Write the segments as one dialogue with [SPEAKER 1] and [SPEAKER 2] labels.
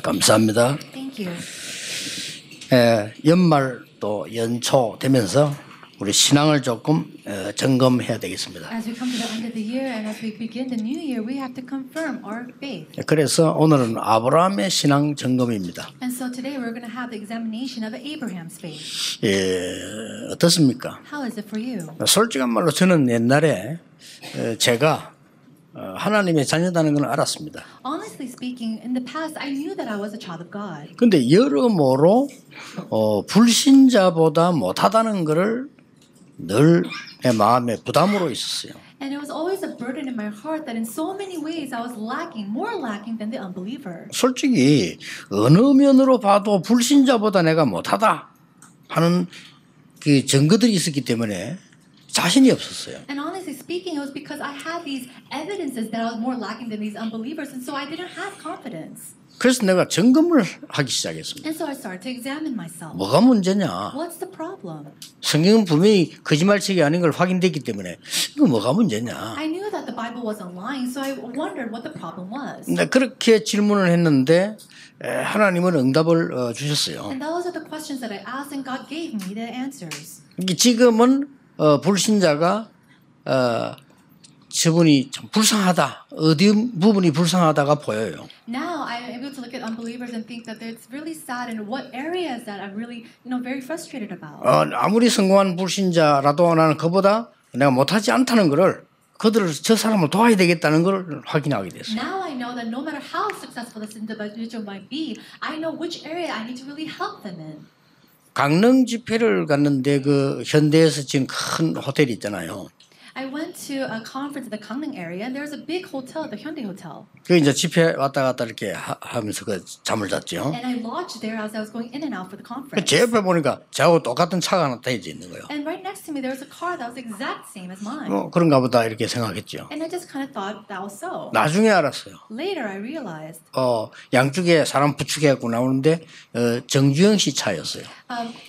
[SPEAKER 1] 감사합니다.
[SPEAKER 2] Thank you.
[SPEAKER 1] 연말 또 연초 되면서 우리 신앙을 조금 점검해야 되겠습니다.
[SPEAKER 2] As we come to the end of the year and as we begin the new year, we have to confirm our faith.
[SPEAKER 1] 그래서 오늘은 아브라함의 신앙 점검입니다.
[SPEAKER 2] And so today we're going to have the examination of Abraham's faith.
[SPEAKER 1] 어떻습니까?
[SPEAKER 2] How is it for you?
[SPEAKER 1] 솔직한 말로 저는 옛날에 제가 하나님의 자녀다는 걸 알았습니다.
[SPEAKER 2] Honestly speaking, in the past, I knew that I was a child of God.
[SPEAKER 1] 근데 여러모로 불신자보다 못하다는 것을 늘 내 마음에 부담으로 있었어요.
[SPEAKER 2] And it was always a burden in my heart that in so many ways I was lacking, more lacking than the unbeliever.
[SPEAKER 1] 솔직히 어느 면으로 봐도 불신자보다 내가 못하다 하는 그 증거들이 있었기 때문에 자신이 없었어요.
[SPEAKER 2] And honestly speaking, it was because I had these evidences that I was more lacking than these unbelievers, and so I didn't have confidence.
[SPEAKER 1] 그래서 내가 점검을 하기 시작했습니다.
[SPEAKER 2] And so I started to examine myself.
[SPEAKER 1] 뭐가 문제냐?
[SPEAKER 2] What's the problem?
[SPEAKER 1] 성경은 분명히 거짓말책이 아닌 걸 확인됐기 때문에 이거 뭐가 문제냐?
[SPEAKER 2] I knew that the Bible wasn't lying, so I wondered what the problem was.
[SPEAKER 1] 근데 그렇게 질문을 했는데 하나님은 응답을 주셨어요.
[SPEAKER 2] And those are the questions that I asked, and God gave me the answers.
[SPEAKER 1] 지금은 불신자가 저분이 좀 불쌍하다. 어디 부분이 불쌍하다가 보여요.
[SPEAKER 2] Now I'm able to look at unbelievers and think that it's really sad, and what areas that I'm really, very frustrated about.
[SPEAKER 1] 아무리 성공한 불신자라도 나는 그보다 내가 못하지 않다는 것을 저 사람을 도와야 되겠다는 걸 확인하게 됐어요.
[SPEAKER 2] Now I know that no matter how successful this individual might be, I know which area I need to really help them in.
[SPEAKER 1] 강릉 집회를 갔는데 그 현대에서 지은 큰 호텔이 있잖아요.
[SPEAKER 2] I went to a conference in the Gangneung area, and there was a big hotel, the Hyundai Hotel.
[SPEAKER 1] 그 이제 집회 왔다 갔다 이렇게 하면서 그 잠을 잤죠.
[SPEAKER 2] And I lodged there as I was going in and out for the conference.
[SPEAKER 1] 제 옆에 보니까 저하고 똑같은 차가 하나 타져 있는 거예요.
[SPEAKER 2] And right next to me, there was a car that was the exact same as mine.
[SPEAKER 1] 그런가 보다 이렇게 생각했죠.
[SPEAKER 2] And I just kind of thought that was so.
[SPEAKER 1] 나중에 알았어요.
[SPEAKER 2] Later, I realized.
[SPEAKER 1] 양쪽에 사람 부축해갖고 나오는데 정주영 씨 차였어요.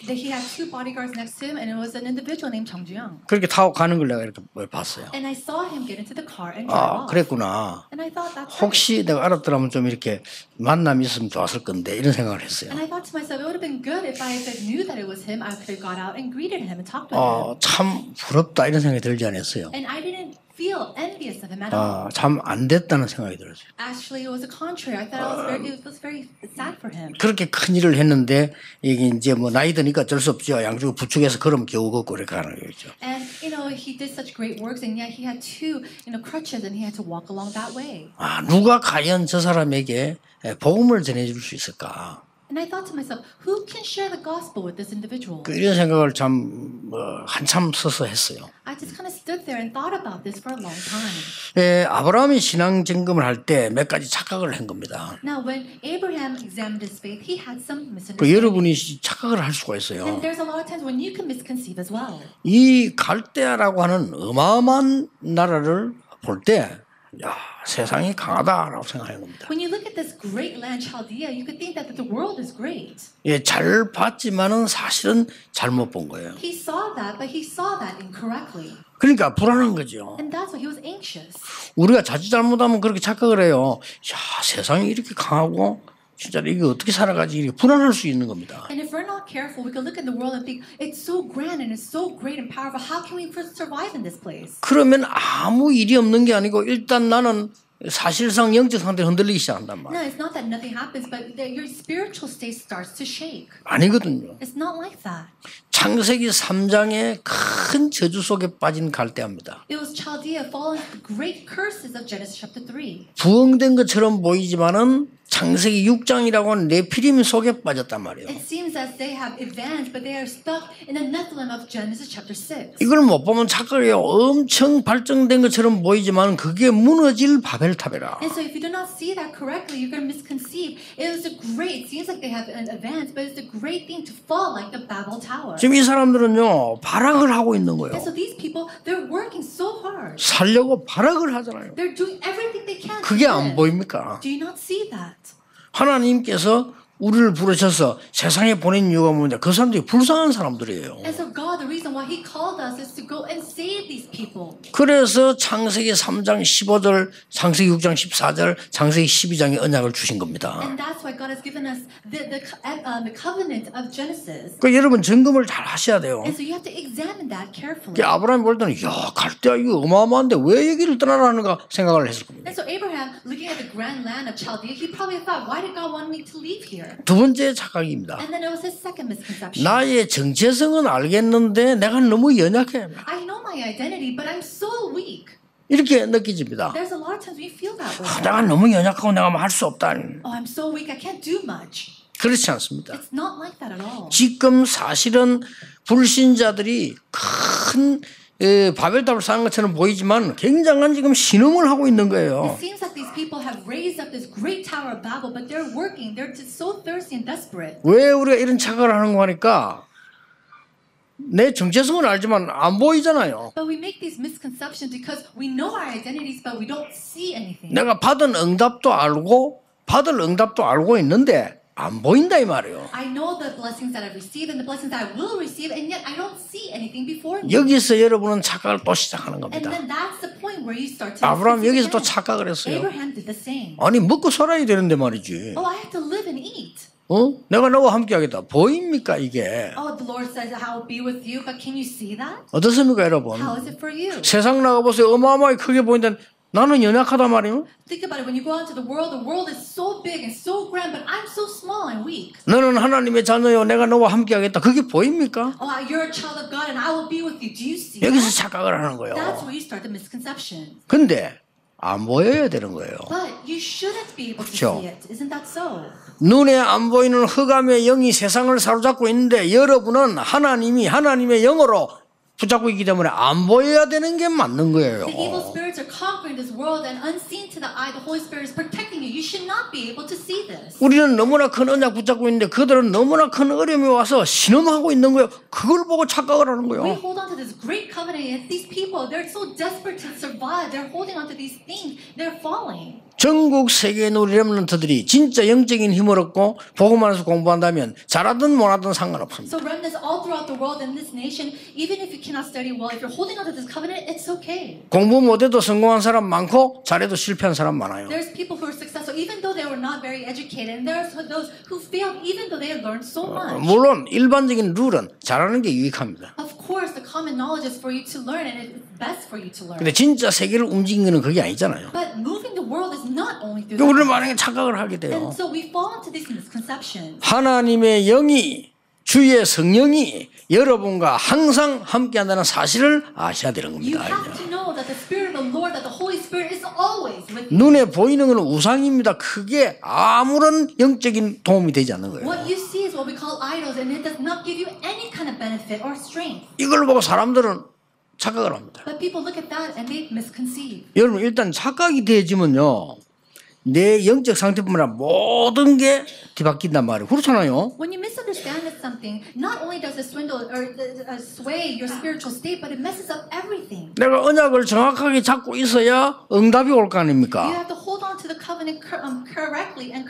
[SPEAKER 2] That he had two bodyguards next to him, and it was an individual named Chung Jung.
[SPEAKER 1] 그렇게 타고 가는 걸 내가 이렇게 봤어요.
[SPEAKER 2] And I saw him get into the car and drive off.
[SPEAKER 1] 그랬구나.
[SPEAKER 2] And I thought that's right.
[SPEAKER 1] 혹시 내가 알았더라면 좀 이렇게 만남이 있으면 좋았을 건데 이런 생각을 했어요.
[SPEAKER 2] And I thought to myself, it would have been good if I knew that it was him. I could have got out and greeted him and talked to him.
[SPEAKER 1] 참 부럽다 이런 생각이 들지 않았어요.
[SPEAKER 2] And I didn't feel envious of him at all.
[SPEAKER 1] 참 안 됐다는 생각이 들었어요.
[SPEAKER 2] Actually, it was a contrary. I thought it was very sad for him.
[SPEAKER 1] 그렇게 큰 일을 했는데 이게 이제 뭐 나이 드니까 어쩔 수 없죠. 양쪽 부축해서 걸으면 겨우 걷고 이렇게 하는 거죠.
[SPEAKER 2] And he did such great works, and yet he had two crutches, and he had to walk along that way.
[SPEAKER 1] 누가 과연 저 사람에게 복음을 전해줄 수 있을까?
[SPEAKER 2] And I thought to myself, who can share the gospel with this individual?
[SPEAKER 1] 이런 생각을 참 한참 서서 했어요.
[SPEAKER 2] I just kind of stood there and thought about this for a long time.
[SPEAKER 1] 아브라함이 신앙 점검을 할 때 몇 가지 착각을 한 겁니다.
[SPEAKER 2] Now, when Abraham examined his faith, he had some misunderstandings.
[SPEAKER 1] 여러분이 착각을 할 수가 있어요.
[SPEAKER 2] And there's a lot of times when you can misconceive as well.
[SPEAKER 1] 이 갈대아라고 하는 어마어마한 나라를 볼 때, 세상이 강하다라고 생각하는 겁니다.
[SPEAKER 2] When you look at this great land, Chaldea, you could think that the world is great.
[SPEAKER 1] 잘 봤지만은 사실은 잘못 본 거예요.
[SPEAKER 2] He saw that, but he saw that incorrectly.
[SPEAKER 1] 그러니까 불안한 거죠.
[SPEAKER 2] And that's why he was anxious.
[SPEAKER 1] 우리가 자칫 잘못하면 그렇게 착각을 해요. 세상이 이렇게 강하고 진짜 이게 어떻게 살아가지 이렇게 불안할 수 있는 겁니다.
[SPEAKER 2] And if we're not careful, we can look at the world and think it's so grand and it's so great and powerful. How can we survive in this place?
[SPEAKER 1] 그러면 아무 일이 없는 게 아니고 일단 나는 사실상 영적 상태를 흔들리기 시작한단
[SPEAKER 2] No,
[SPEAKER 1] 말이에요.
[SPEAKER 2] it's not that nothing happens, but your spiritual state starts to shake.
[SPEAKER 1] 아니거든요.
[SPEAKER 2] It's not like that.
[SPEAKER 1] 창세기 3장의 큰 저주 속에 빠진 갈대아입니다.
[SPEAKER 2] It was Chaldea falling into the great curses of Genesis chapter 3.
[SPEAKER 1] 부흥된 것처럼 보이지만은 창세기 6장이라고 하는 네피림 속에 빠졌단 말이에요.
[SPEAKER 2] It seems as they have advanced, but they are stuck in the Nephilim of Genesis chapter 6.
[SPEAKER 1] 이걸 못 보면 착각해요. 엄청 발전된 것처럼 보이지만 그게 무너질 바벨탑이라.
[SPEAKER 2] And so if you do not see that correctly, you're going to misconceive. It seems like they have advanced, but it's a great thing to fall like the Babel Tower.
[SPEAKER 1] 지금 이 사람들은요, 발악을 하고 있는 거예요.
[SPEAKER 2] And so these people, they're working so hard.
[SPEAKER 1] 살려고 발악을 하잖아요.
[SPEAKER 2] They're doing everything they can.
[SPEAKER 1] 그게 안 보입니까?
[SPEAKER 2] Do you not see that?
[SPEAKER 1] 하나님께서 우리를 부르셔서 세상에 보낸 이유가 뭐냐? 그 사람들이 불쌍한 사람들이에요.
[SPEAKER 2] And so God, the reason why He called us is to go and save these people.
[SPEAKER 1] 그래서 창세기 3장 15절, 창세기 6장 14절, 창세기 12장의 언약을 주신 겁니다.
[SPEAKER 2] And that's why God has given us the covenant of Genesis.
[SPEAKER 1] 그 여러분 점검을 잘 하셔야 돼요.
[SPEAKER 2] And so you have to examine that carefully.
[SPEAKER 1] 아브라함이 볼 때는 야 갈대아 이거 어마어마한데 왜 여기를 떠나라는가 생각을 했을 겁니다.
[SPEAKER 2] And so Abraham, looking at the grand land of Chaldea, he probably thought, why did God want me to leave here?
[SPEAKER 1] 두 번째 착각입니다.
[SPEAKER 2] And then it was his second misconception.
[SPEAKER 1] 나의 정체성은 알겠는데 내가 너무 연약해.
[SPEAKER 2] I know my identity, but I'm so weak.
[SPEAKER 1] 이렇게 느껴집니다.
[SPEAKER 2] There's a lot of times we feel that way.
[SPEAKER 1] 내가 너무 연약하고 내가 뭐 할 수 없다.
[SPEAKER 2] Oh, I'm so weak, I can't do much.
[SPEAKER 1] 그렇지 않습니다.
[SPEAKER 2] It's not like that at all.
[SPEAKER 1] 지금 사실은 불신자들이 큰 바벨탑을 쌓은 것처럼 보이지만 굉장한 지금 신음을 하고 있는 거예요.
[SPEAKER 2] It seems like these people have raised up this great tower of Babel, but they're working. They're just so thirsty and desperate.
[SPEAKER 1] 왜 우리가 이런 착각을 하는 거 하니까 내 정체성은 알지만 안 보이잖아요.
[SPEAKER 2] But we make these misconceptions because we know our identities, but we don't see anything.
[SPEAKER 1] 내가 받은 응답도 알고 받을 응답도 알고 있는데 안 보인다 이 말이에요.
[SPEAKER 2] I know the blessings that I've received and the blessings that I will receive, and yet I don't see anything before me.
[SPEAKER 1] 여기서 여러분은 착각을 또 시작하는
[SPEAKER 2] And
[SPEAKER 1] 겁니다.
[SPEAKER 2] then that's the point where you start to.
[SPEAKER 1] 아브라함 여기서 또 착각을 했어요.
[SPEAKER 2] Abraham did the same.
[SPEAKER 1] 아니 먹고 살아야 되는데 말이지.
[SPEAKER 2] Oh, I have to live and eat.
[SPEAKER 1] 내가 너와 함께하겠다. 보입니까 이게?
[SPEAKER 2] Oh, the Lord says, I will be with you, but can you see that?
[SPEAKER 1] 어떻습니까 여러분?
[SPEAKER 2] How is it for you?
[SPEAKER 1] 세상 나가보세요. 어마어마하게 크게 보이는데 나는 연약하단 말이에요.
[SPEAKER 2] Think about it. When you go out to the world is so big and so grand, but I'm so small and weak.
[SPEAKER 1] 너는 하나님의 자녀요. 내가 너와 함께하겠다. 그게 보입니까?
[SPEAKER 2] Oh, you're a child of God and I will be with you. Do you see
[SPEAKER 1] 여기서
[SPEAKER 2] that?
[SPEAKER 1] 착각을 하는 거예요.
[SPEAKER 2] That's where you start the misconception.
[SPEAKER 1] 근데 안 보여야 되는 거예요.
[SPEAKER 2] But you shouldn't be able to
[SPEAKER 1] 그렇죠.
[SPEAKER 2] see it. Isn't that so?
[SPEAKER 1] 눈에 안 보이는 흑암의 영이 세상을 사로잡고 있는데 여러분은 하나님의 영으로 붙잡고 있기 때문에 안 보여야 되는 게 맞는 거예요.
[SPEAKER 2] The evil spirits are conquering this world and unseen to the eye, the Holy Spirit is protecting you. You should not be able to see this.
[SPEAKER 1] 우리는 너무나 큰 언약 붙잡고 있는데 그들은 너무나 큰 어려움이 와서 신음하고 있는 거예요. 그걸 보고 착각을 하는
[SPEAKER 2] We
[SPEAKER 1] 거예요.
[SPEAKER 2] hold on to this great covenant and these people, they're so desperate to survive. They're holding on to these things. They're falling.
[SPEAKER 1] 전국 세계의 우리 렘넌트들이 진짜 영적인 힘을 얻고 복음 안에서 공부한다면 잘하든 못하든 상관없습니다.
[SPEAKER 2] So remnants all throughout the world and this nation, even if you cannot study well, if you're holding on to this covenant, it's okay.
[SPEAKER 1] 공부 못해도 성공한 사람 많고 잘해도 실패한 사람 많아요.
[SPEAKER 2] There's people who are successful even though they were not very educated, and there's those who failed even though they have learned so much.
[SPEAKER 1] 물론 일반적인 룰은 잘하는 게 유익합니다.
[SPEAKER 2] Of course, the common knowledge is for you to learn, and it's best for you to learn.
[SPEAKER 1] 근데 진짜 세계를 움직이는 그게 아니잖아요.
[SPEAKER 2] But moving the world is not only through
[SPEAKER 1] 우리는
[SPEAKER 2] that.
[SPEAKER 1] 만약에 착각을 하게 돼요.
[SPEAKER 2] And so we fall into these misconceptions.
[SPEAKER 1] 하나님의 영이 주의 성령이 여러분과 항상 함께한다는 사실을 아셔야 되는
[SPEAKER 2] You
[SPEAKER 1] 겁니다.
[SPEAKER 2] have to know that the Spirit of the Lord, that the Holy Spirit is always with you.
[SPEAKER 1] 눈에 보이는 건 우상입니다. 그게 아무런 영적인 도움이 되지 않는 거예요.
[SPEAKER 2] What you see is what we call idols, and it does not give you any kind of benefit or strength.
[SPEAKER 1] 이걸 보고 사람들은 착각을 합니다.
[SPEAKER 2] But people look at that and they misconceive.
[SPEAKER 1] 여러분 일단 착각이 되어지면요. 내 영적 상태뿐만 아니라 모든 게 뒤바뀐단 말이에요. 그렇잖아요.
[SPEAKER 2] When you misunderstand something, not only does it swindle or sway your spiritual state, but it messes up everything.
[SPEAKER 1] 내가 언약을 정확하게 잡고 있어야 응답이 올 거
[SPEAKER 2] You
[SPEAKER 1] 아닙니까?
[SPEAKER 2] have to hold on to the covenant correctly and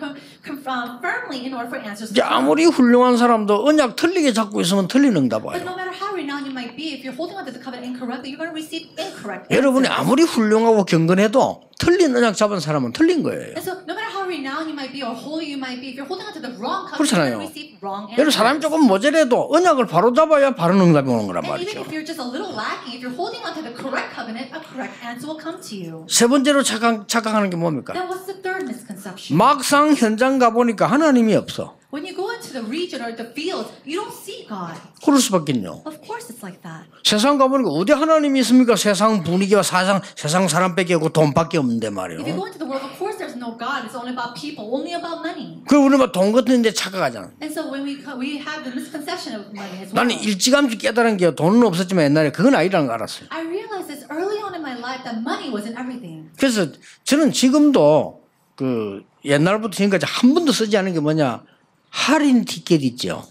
[SPEAKER 2] firmly in order for answers to
[SPEAKER 1] 이제
[SPEAKER 2] come.
[SPEAKER 1] 아무리 훌륭한 사람도 언약 틀리게 잡고 있으면 틀린 응답
[SPEAKER 2] But
[SPEAKER 1] 와요.
[SPEAKER 2] no matter how renowned you might be, if you're holding on to the covenant incorrectly, you're going to receive incorrect
[SPEAKER 1] 여러분이
[SPEAKER 2] answers.
[SPEAKER 1] 아무리 훌륭하고 경건해도 틀린 언약 잡은 사람은 틀린 거예요.
[SPEAKER 2] And so, no matter how renowned you might be or holy you might be, if you're holding on to the wrong covenant, you're
[SPEAKER 1] 그렇잖아요.
[SPEAKER 2] going to receive wrong
[SPEAKER 1] 여러분 사람이
[SPEAKER 2] answers.
[SPEAKER 1] 조금 모자라도 언약을 바로 잡아야 바른 응답이 오는 거란
[SPEAKER 2] And even
[SPEAKER 1] 말이죠.
[SPEAKER 2] if you're just a little lacking, if you're holding on to the correct covenant, a correct answer will come to you.
[SPEAKER 1] 세 번째로 착각하는 게 뭡니까?
[SPEAKER 2] Then what's the third misconception?
[SPEAKER 1] 막상 현장 가보니까 하나님이 없어.
[SPEAKER 2] When you go into the region or the field, you don't see God.
[SPEAKER 1] 그럴 수밖에요.
[SPEAKER 2] Of course it's like that.
[SPEAKER 1] 세상 가보니까 어디 하나님이 있습니까? 세상 분위기와 세상 사람밖에 없고 돈밖에 없는데
[SPEAKER 2] If you
[SPEAKER 1] 말이에요.
[SPEAKER 2] go into the world, of course there's no God. It's only about people, only about money.
[SPEAKER 1] 그 우리 막 돈 같은데 착각하잖아.
[SPEAKER 2] And so when we have the misconception of money as well.
[SPEAKER 1] 나는 일찌감치 깨달은 게 돈은 없었지만 옛날에 그건 아니라는 걸 알았어요.
[SPEAKER 2] I realized this early on in my life that money wasn't everything.
[SPEAKER 1] 그래서 저는 지금도 그 옛날부터 지금까지 한 번도 쓰지 않은 게 뭐냐 할인 티켓 있죠.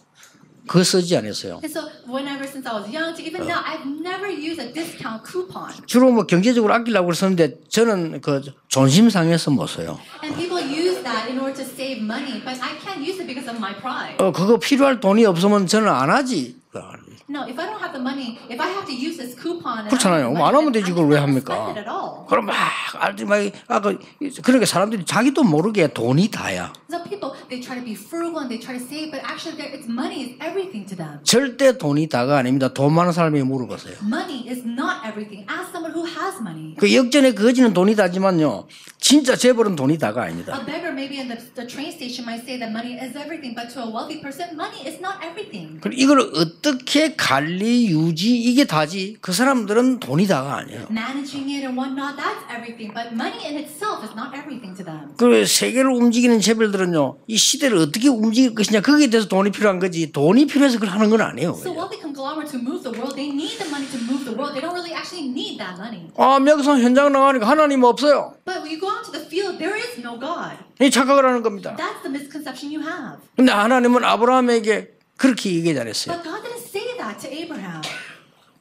[SPEAKER 1] 그거 쓰지 않았어요.
[SPEAKER 2] And so whenever since I was young to even now, I've never used a discount coupon.
[SPEAKER 1] 주로 뭐 경제적으로 아끼려고 그랬었는데 저는 그 존심 상해서 못 써요.
[SPEAKER 2] And people use that in order to save money, but I can't use it because of my pride.
[SPEAKER 1] 그거 필요할 돈이 없으면 저는 안 하지.
[SPEAKER 2] No, if I don't have the money, if I have to use this coupon,
[SPEAKER 1] 그렇잖아요.
[SPEAKER 2] and
[SPEAKER 1] 안 하면 되지, 그걸 왜
[SPEAKER 2] I don't
[SPEAKER 1] 합니까?
[SPEAKER 2] spend it at all.
[SPEAKER 1] 그럼 막 그러니까 사람들이 자기도 모르게 돈이 다야.
[SPEAKER 2] So people, they try to be frugal and they try to save, but actually, it's money is everything to them.
[SPEAKER 1] 절대 돈이 다가 아닙니다. 돈 많은 사람에게 물어보세요.
[SPEAKER 2] Money is not everything. Ask someone who has money.
[SPEAKER 1] 그 역전에 거지는 돈이 다지만요. 진짜 재벌은 돈이 다가 아닙니다.
[SPEAKER 2] A beggar maybe in the train station might say that money is everything, but to a wealthy person, money is not everything.
[SPEAKER 1] 그리고 이걸 어떻게 관리, 유지 이게 다지. 그 사람들은 돈이 다가 아니에요.
[SPEAKER 2] Managing it and whatnot, that's everything. But money in itself is not everything to them.
[SPEAKER 1] 그 세계를 움직이는 재벌들은요. 이 시대를 어떻게 움직일 것이냐. 거기에 대해서 돈이 필요한 거지. 돈이 필요해서 그걸 하는 건 아니에요.
[SPEAKER 2] So wealthy conglomerates who move the world, they need the money to move the world. They don't really actually need that money.
[SPEAKER 1] 여기서 현장 나가니까 하나님 없어요.
[SPEAKER 2] But when you go out to the field, there is no God.
[SPEAKER 1] 이 착각을 하는 겁니다.
[SPEAKER 2] That's the misconception you have.
[SPEAKER 1] 근데 하나님은 아브라함에게 그렇게 얘기 잘했어요.
[SPEAKER 2] But God didn't say that to Abraham.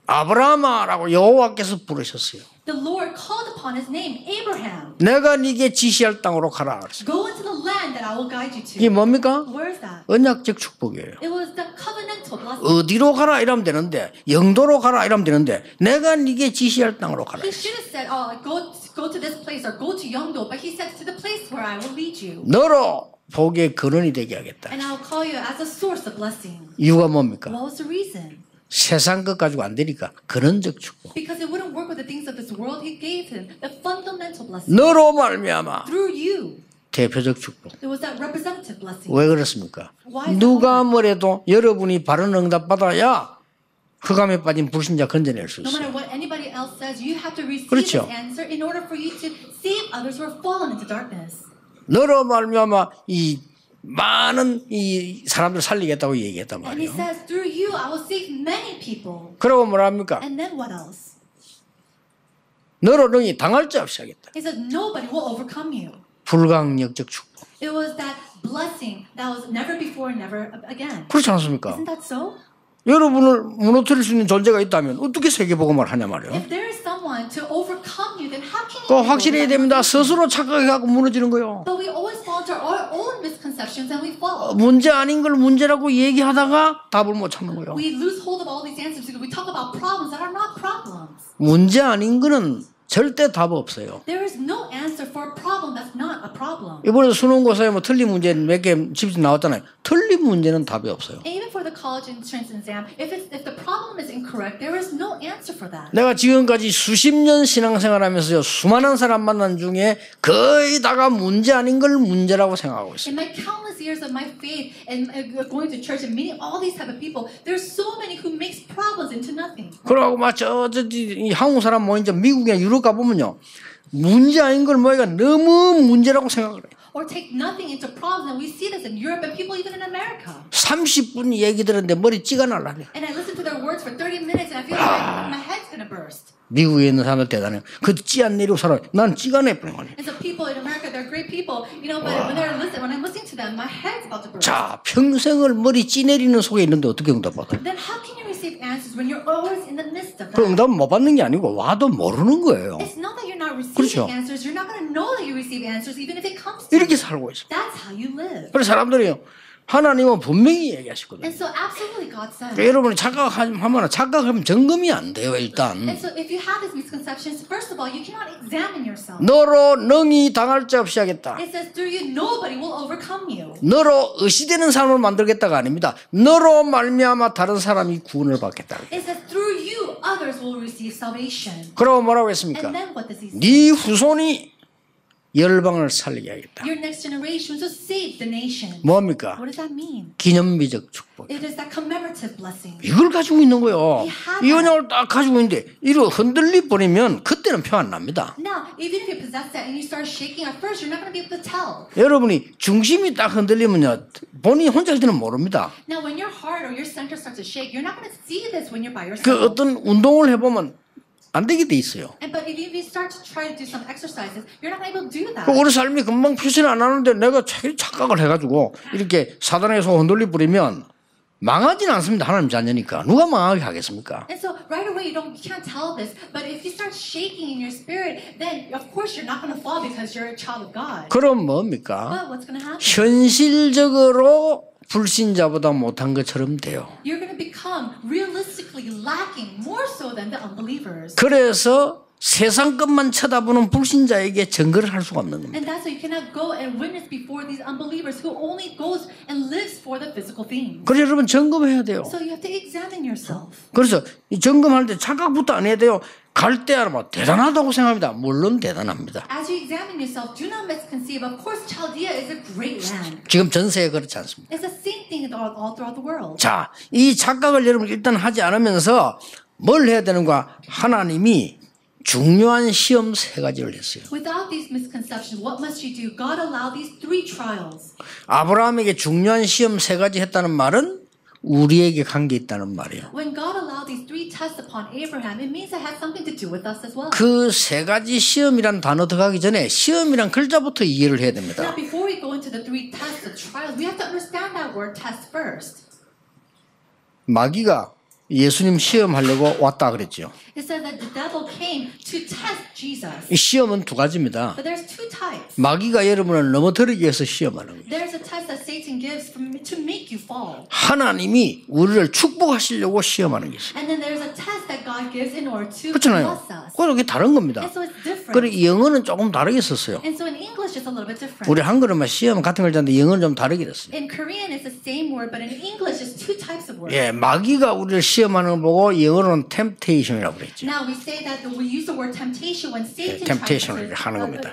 [SPEAKER 1] 아브라함아라고 여호와께서 부르셨어요.
[SPEAKER 2] The Lord called upon his name, Abraham.
[SPEAKER 1] 내가 네게 지시할 땅으로 가라. 그랬어요.
[SPEAKER 2] Go into the land that I will guide you
[SPEAKER 1] 이게
[SPEAKER 2] to.
[SPEAKER 1] 뭡니까?
[SPEAKER 2] Where is that?
[SPEAKER 1] 언약적 축복이에요.
[SPEAKER 2] It was the covenantal blessing.
[SPEAKER 1] 어디로 가라 이러면 되는데 영도로 가라 이러면 되는데 내가 네게 지시할 땅으로 가라.
[SPEAKER 2] He should have said, go to this place or go to Yeongdo, but he said to the place where I will lead you.
[SPEAKER 1] 너로 복의 근원이 되게 하겠다.
[SPEAKER 2] And I will call you as a source of blessing.
[SPEAKER 1] 이유가 뭡니까?
[SPEAKER 2] What was the reason?
[SPEAKER 1] 세상 것 가지고 안 되니까 근원적 축복.
[SPEAKER 2] Because it wouldn't work with the things of this world. He gave him the fundamental blessing.
[SPEAKER 1] 너로 말미암아
[SPEAKER 2] Through you.
[SPEAKER 1] 대표적 축복.
[SPEAKER 2] It was that representative blessing.
[SPEAKER 1] 왜 그렇습니까?
[SPEAKER 2] Why is that
[SPEAKER 1] 누가
[SPEAKER 2] hard?
[SPEAKER 1] 뭐래도 여러분이 바른 응답 받아야 흑암에 빠진 불신자 건져낼 수
[SPEAKER 2] No matter
[SPEAKER 1] 있어요.
[SPEAKER 2] what anybody else says, you have to receive
[SPEAKER 1] 그렇죠.
[SPEAKER 2] this answer in order for you to save others who are fallen into darkness.
[SPEAKER 1] 너로 말미암아 이 많은 이 사람들 살리겠다고 얘기했단
[SPEAKER 2] And he
[SPEAKER 1] 말이에요.
[SPEAKER 2] says, through you, I will save many people.
[SPEAKER 1] 그러고 뭐라 합니까?
[SPEAKER 2] And then what else?
[SPEAKER 1] 너로 능히 당할 자 없이 하겠다.
[SPEAKER 2] He says, nobody will overcome you.
[SPEAKER 1] 불강력적 축복.
[SPEAKER 2] It was that blessing that was never before, never again.
[SPEAKER 1] 그렇지 않습니까?
[SPEAKER 2] Isn't that so?
[SPEAKER 1] 여러분을 무너뜨릴 수 있는 존재가 있다면 어떻게 세계복음을 하냐 말이에요.
[SPEAKER 2] If there is someone to overcome you, then how can you?
[SPEAKER 1] 그거 확실해야 됩니다. 스스로 착각해갖고 무너지는 거예요.
[SPEAKER 2] But we always fall into our own misconceptions and we fall.
[SPEAKER 1] 문제 아닌 걸 문제라고 얘기하다가 답을 못 찾는 거예요.
[SPEAKER 2] We lose hold of all these answers because we talk about problems that are not problems.
[SPEAKER 1] 문제 아닌 거는 절대 답 없어요.
[SPEAKER 2] There is no answer for a problem that's not a problem.
[SPEAKER 1] 이번에 수능고사에 뭐 틀린 문제 몇 개 집중 나왔잖아요. 틀린 문제는 답이 없어요.
[SPEAKER 2] Even for the college entrance exam, if the problem is incorrect, there is no answer for that.
[SPEAKER 1] 내가 지금까지 수십 년 신앙생활하면서요 수많은 사람 만난 중에 거의 다가 문제 아닌 걸 문제라고 생각하고 있어요.
[SPEAKER 2] In my countless years of my faith and going to church and meeting all these type of people, there's so many who makes problems into nothing.
[SPEAKER 1] 그러고 막 이 한국 사람 모인 미국이나 유럽 가 보면요 문제 아닌 걸 뭐가 너무 문제라고 생각을 해요.
[SPEAKER 2] Or take nothing into problems, and we see this in Europe and people even in America.
[SPEAKER 1] 30분 얘기 들었는데 머리 찌가 날라네.
[SPEAKER 2] And I listen to their words for 30 minutes, and I feel like my head's gonna burst.
[SPEAKER 1] 미국에 있는 사람들 대단해요. 그 찌 안 내리고 살아. 난 찌가 내버린 거네.
[SPEAKER 2] And so people in America, they're great people, you know. But when I'm listening to them, my head's about to burst.
[SPEAKER 1] 자, 평생을 머리 찌 내리는 속에 있는데 어떻게 응답받아?
[SPEAKER 2] Then how can you receive answers when you're always in the midst of
[SPEAKER 1] 그
[SPEAKER 2] that?
[SPEAKER 1] 응답 못 받는 게 아니고 와도 모르는 거예요.
[SPEAKER 2] It's not that you're not receiving
[SPEAKER 1] 그렇죠.
[SPEAKER 2] answers. You're not gonna know that you receive answers even if it comes to
[SPEAKER 1] 이렇게
[SPEAKER 2] you.
[SPEAKER 1] 살고 있어.
[SPEAKER 2] That's how you live.
[SPEAKER 1] 그래서 사람들이요. 하나님은 분명히 얘기하시거든요.
[SPEAKER 2] And so absolutely God says.
[SPEAKER 1] 여러분이 착각하면 점검이 안 돼요, 일단.
[SPEAKER 2] And so if you have these misconceptions, first of all, you cannot examine yourself.
[SPEAKER 1] 너로 능히 당할 자 없이 하겠다.
[SPEAKER 2] It says through you, nobody will overcome you.
[SPEAKER 1] 너로 의시되는 삶을 만들겠다가 아닙니다. 너로 말미암아 다른 사람이 구원을 받겠다.
[SPEAKER 2] It says through you, others will receive salvation.
[SPEAKER 1] 그러고 뭐라고 했습니까?
[SPEAKER 2] And then what does he say?
[SPEAKER 1] 네 후손이 열방을 살리게 하겠다.
[SPEAKER 2] Your next generation will save the nation.
[SPEAKER 1] 뭡니까?
[SPEAKER 2] What does that mean?
[SPEAKER 1] 기념비적 축복.
[SPEAKER 2] It is that commemorative blessing.
[SPEAKER 1] 이걸 가지고 있는 거예요.
[SPEAKER 2] had
[SPEAKER 1] 이 언약을 딱 가지고 있는데 이로 흔들리 버리면 그때는 표 안 납니다.
[SPEAKER 2] Now, even if you possess that and you start shaking at first, you're not going to be able to tell.
[SPEAKER 1] 여러분이 중심이 딱 흔들리면요 본인이 혼자 할 때는 모릅니다.
[SPEAKER 2] Now, when your heart or your center starts to shake, you're not going to see this when you're by yourself.
[SPEAKER 1] 그 어떤 운동을 해보면 안 되게 돼 있어요.
[SPEAKER 2] But if you start to try to do some exercises, you're not able to do that.
[SPEAKER 1] 그 우리 삶이 금방 표시는 안 하는데 내가 착각을 해가지고 이렇게 사단에서 흔들리 버리면 망하진 않습니다. 하나님 자녀니까. 누가 망하게 하겠습니까?
[SPEAKER 2] And so right away you can't tell this, but if you start shaking in your spirit, then of course you're not going to fall because you're a child of God.
[SPEAKER 1] 그럼 뭡니까?
[SPEAKER 2] But what's going to happen?
[SPEAKER 1] 현실적으로 불신자보다 못한 것처럼 돼요.
[SPEAKER 2] You're going to become realistically lacking more so than the unbelievers.
[SPEAKER 1] 그래서 세상 것만 쳐다보는 불신자에게 증거를 할 수가 없는 겁니다.
[SPEAKER 2] And that's why you cannot go and witness before these unbelievers who only goes and lives for the physical things.
[SPEAKER 1] 그래서 여러분 점검해야 돼요.
[SPEAKER 2] So you have to examine yourself.
[SPEAKER 1] 그래서 이 점검할 때 착각부터 안 해야 돼요. 갈대아라 뭐 대단하다고 생각합니다. 물론 대단합니다.
[SPEAKER 2] As you examine yourself, do not misconceive. Of course, Chaldea is a great land.
[SPEAKER 1] 지금 전 세계 그렇지 않습니다.
[SPEAKER 2] It's the same thing all throughout the world.
[SPEAKER 1] 자, 이 착각을 여러분 일단 하지 않으면서 뭘 해야 되는가? 하나님이 중요한 시험 3가지를 했어요.
[SPEAKER 2] Without these misconceptions, what must you do? God allowed these 3 trials.
[SPEAKER 1] 아브라함에게 중요한 시험 3가지 했다는 말은 우리에게 관계 있다는 말이에요.
[SPEAKER 2] When God allowed these 3 tests upon Abraham, it means it has something to do with us as well.
[SPEAKER 1] 그 3가지 시험이란 단어 들어가기 전에 시험이란 글자부터 이해를 해야 됩니다.
[SPEAKER 2] Now, before we go into the 3 tests, the trials, we have to understand that word test first.
[SPEAKER 1] 마귀가 예수님 시험하려고 왔다 그랬죠.
[SPEAKER 2] It says that the devil came to test Jesus.
[SPEAKER 1] 이 시험은 2가지입니다.
[SPEAKER 2] But there's 2 types.
[SPEAKER 1] 마귀가 여러분을 넘어뜨리기 위해서 시험하는 거예요.
[SPEAKER 2] There's a test that Satan gives to make you fall.
[SPEAKER 1] 하나님이 우리를 축복하시려고 시험하는 게 있어요.
[SPEAKER 2] And then there's a test that God gives in order to
[SPEAKER 1] 그렇잖아요.
[SPEAKER 2] bless us.
[SPEAKER 1] 그게 다른 겁니다.
[SPEAKER 2] And so it's different.
[SPEAKER 1] 그래 영어는 조금 다르게 썼어요.
[SPEAKER 2] And so in English it's a little bit different.
[SPEAKER 1] 우리 한글은 시험 같은 걸 하는데 영어는 좀 다르게 됐어요.
[SPEAKER 2] In Korean it's the same word, but in English it's 2 types of words.
[SPEAKER 1] 예, 마귀가 우리를 시험하는 걸 보고 영어로는 temptation이라고 그랬죠.
[SPEAKER 2] Now we say that we use the word temptation when Satan
[SPEAKER 1] temptation을 하는 겁니다.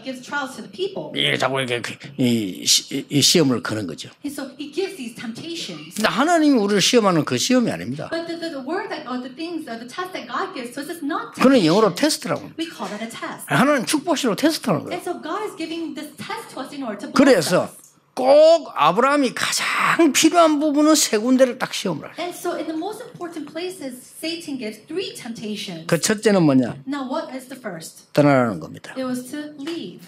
[SPEAKER 2] gives trials to the people.
[SPEAKER 1] 예, 자꾸 이렇게 이 시험을 거는 거죠.
[SPEAKER 2] And so he gives these temptations.
[SPEAKER 1] 근데 하나님이 우리를 시험하는 그 시험이 아닙니다.
[SPEAKER 2] But the word that the things the test that God gives to us is not
[SPEAKER 1] 그는
[SPEAKER 2] temptation.
[SPEAKER 1] 영어로 테스트라고 합니다.
[SPEAKER 2] We call that a test.
[SPEAKER 1] 하나님 축복시로 테스트하는 거예요.
[SPEAKER 2] And so God is giving this test to us in order to bless
[SPEAKER 1] 그래서
[SPEAKER 2] us.
[SPEAKER 1] 꼭 아브라함이 가장 필요한 부분은 3군데를 딱 시험을 해요.
[SPEAKER 2] And so in the most important places, Satan gives 3 temptations.
[SPEAKER 1] 그 첫째는 뭐냐?
[SPEAKER 2] Now what is the first?
[SPEAKER 1] 떠나라는 겁니다.
[SPEAKER 2] It was to leave.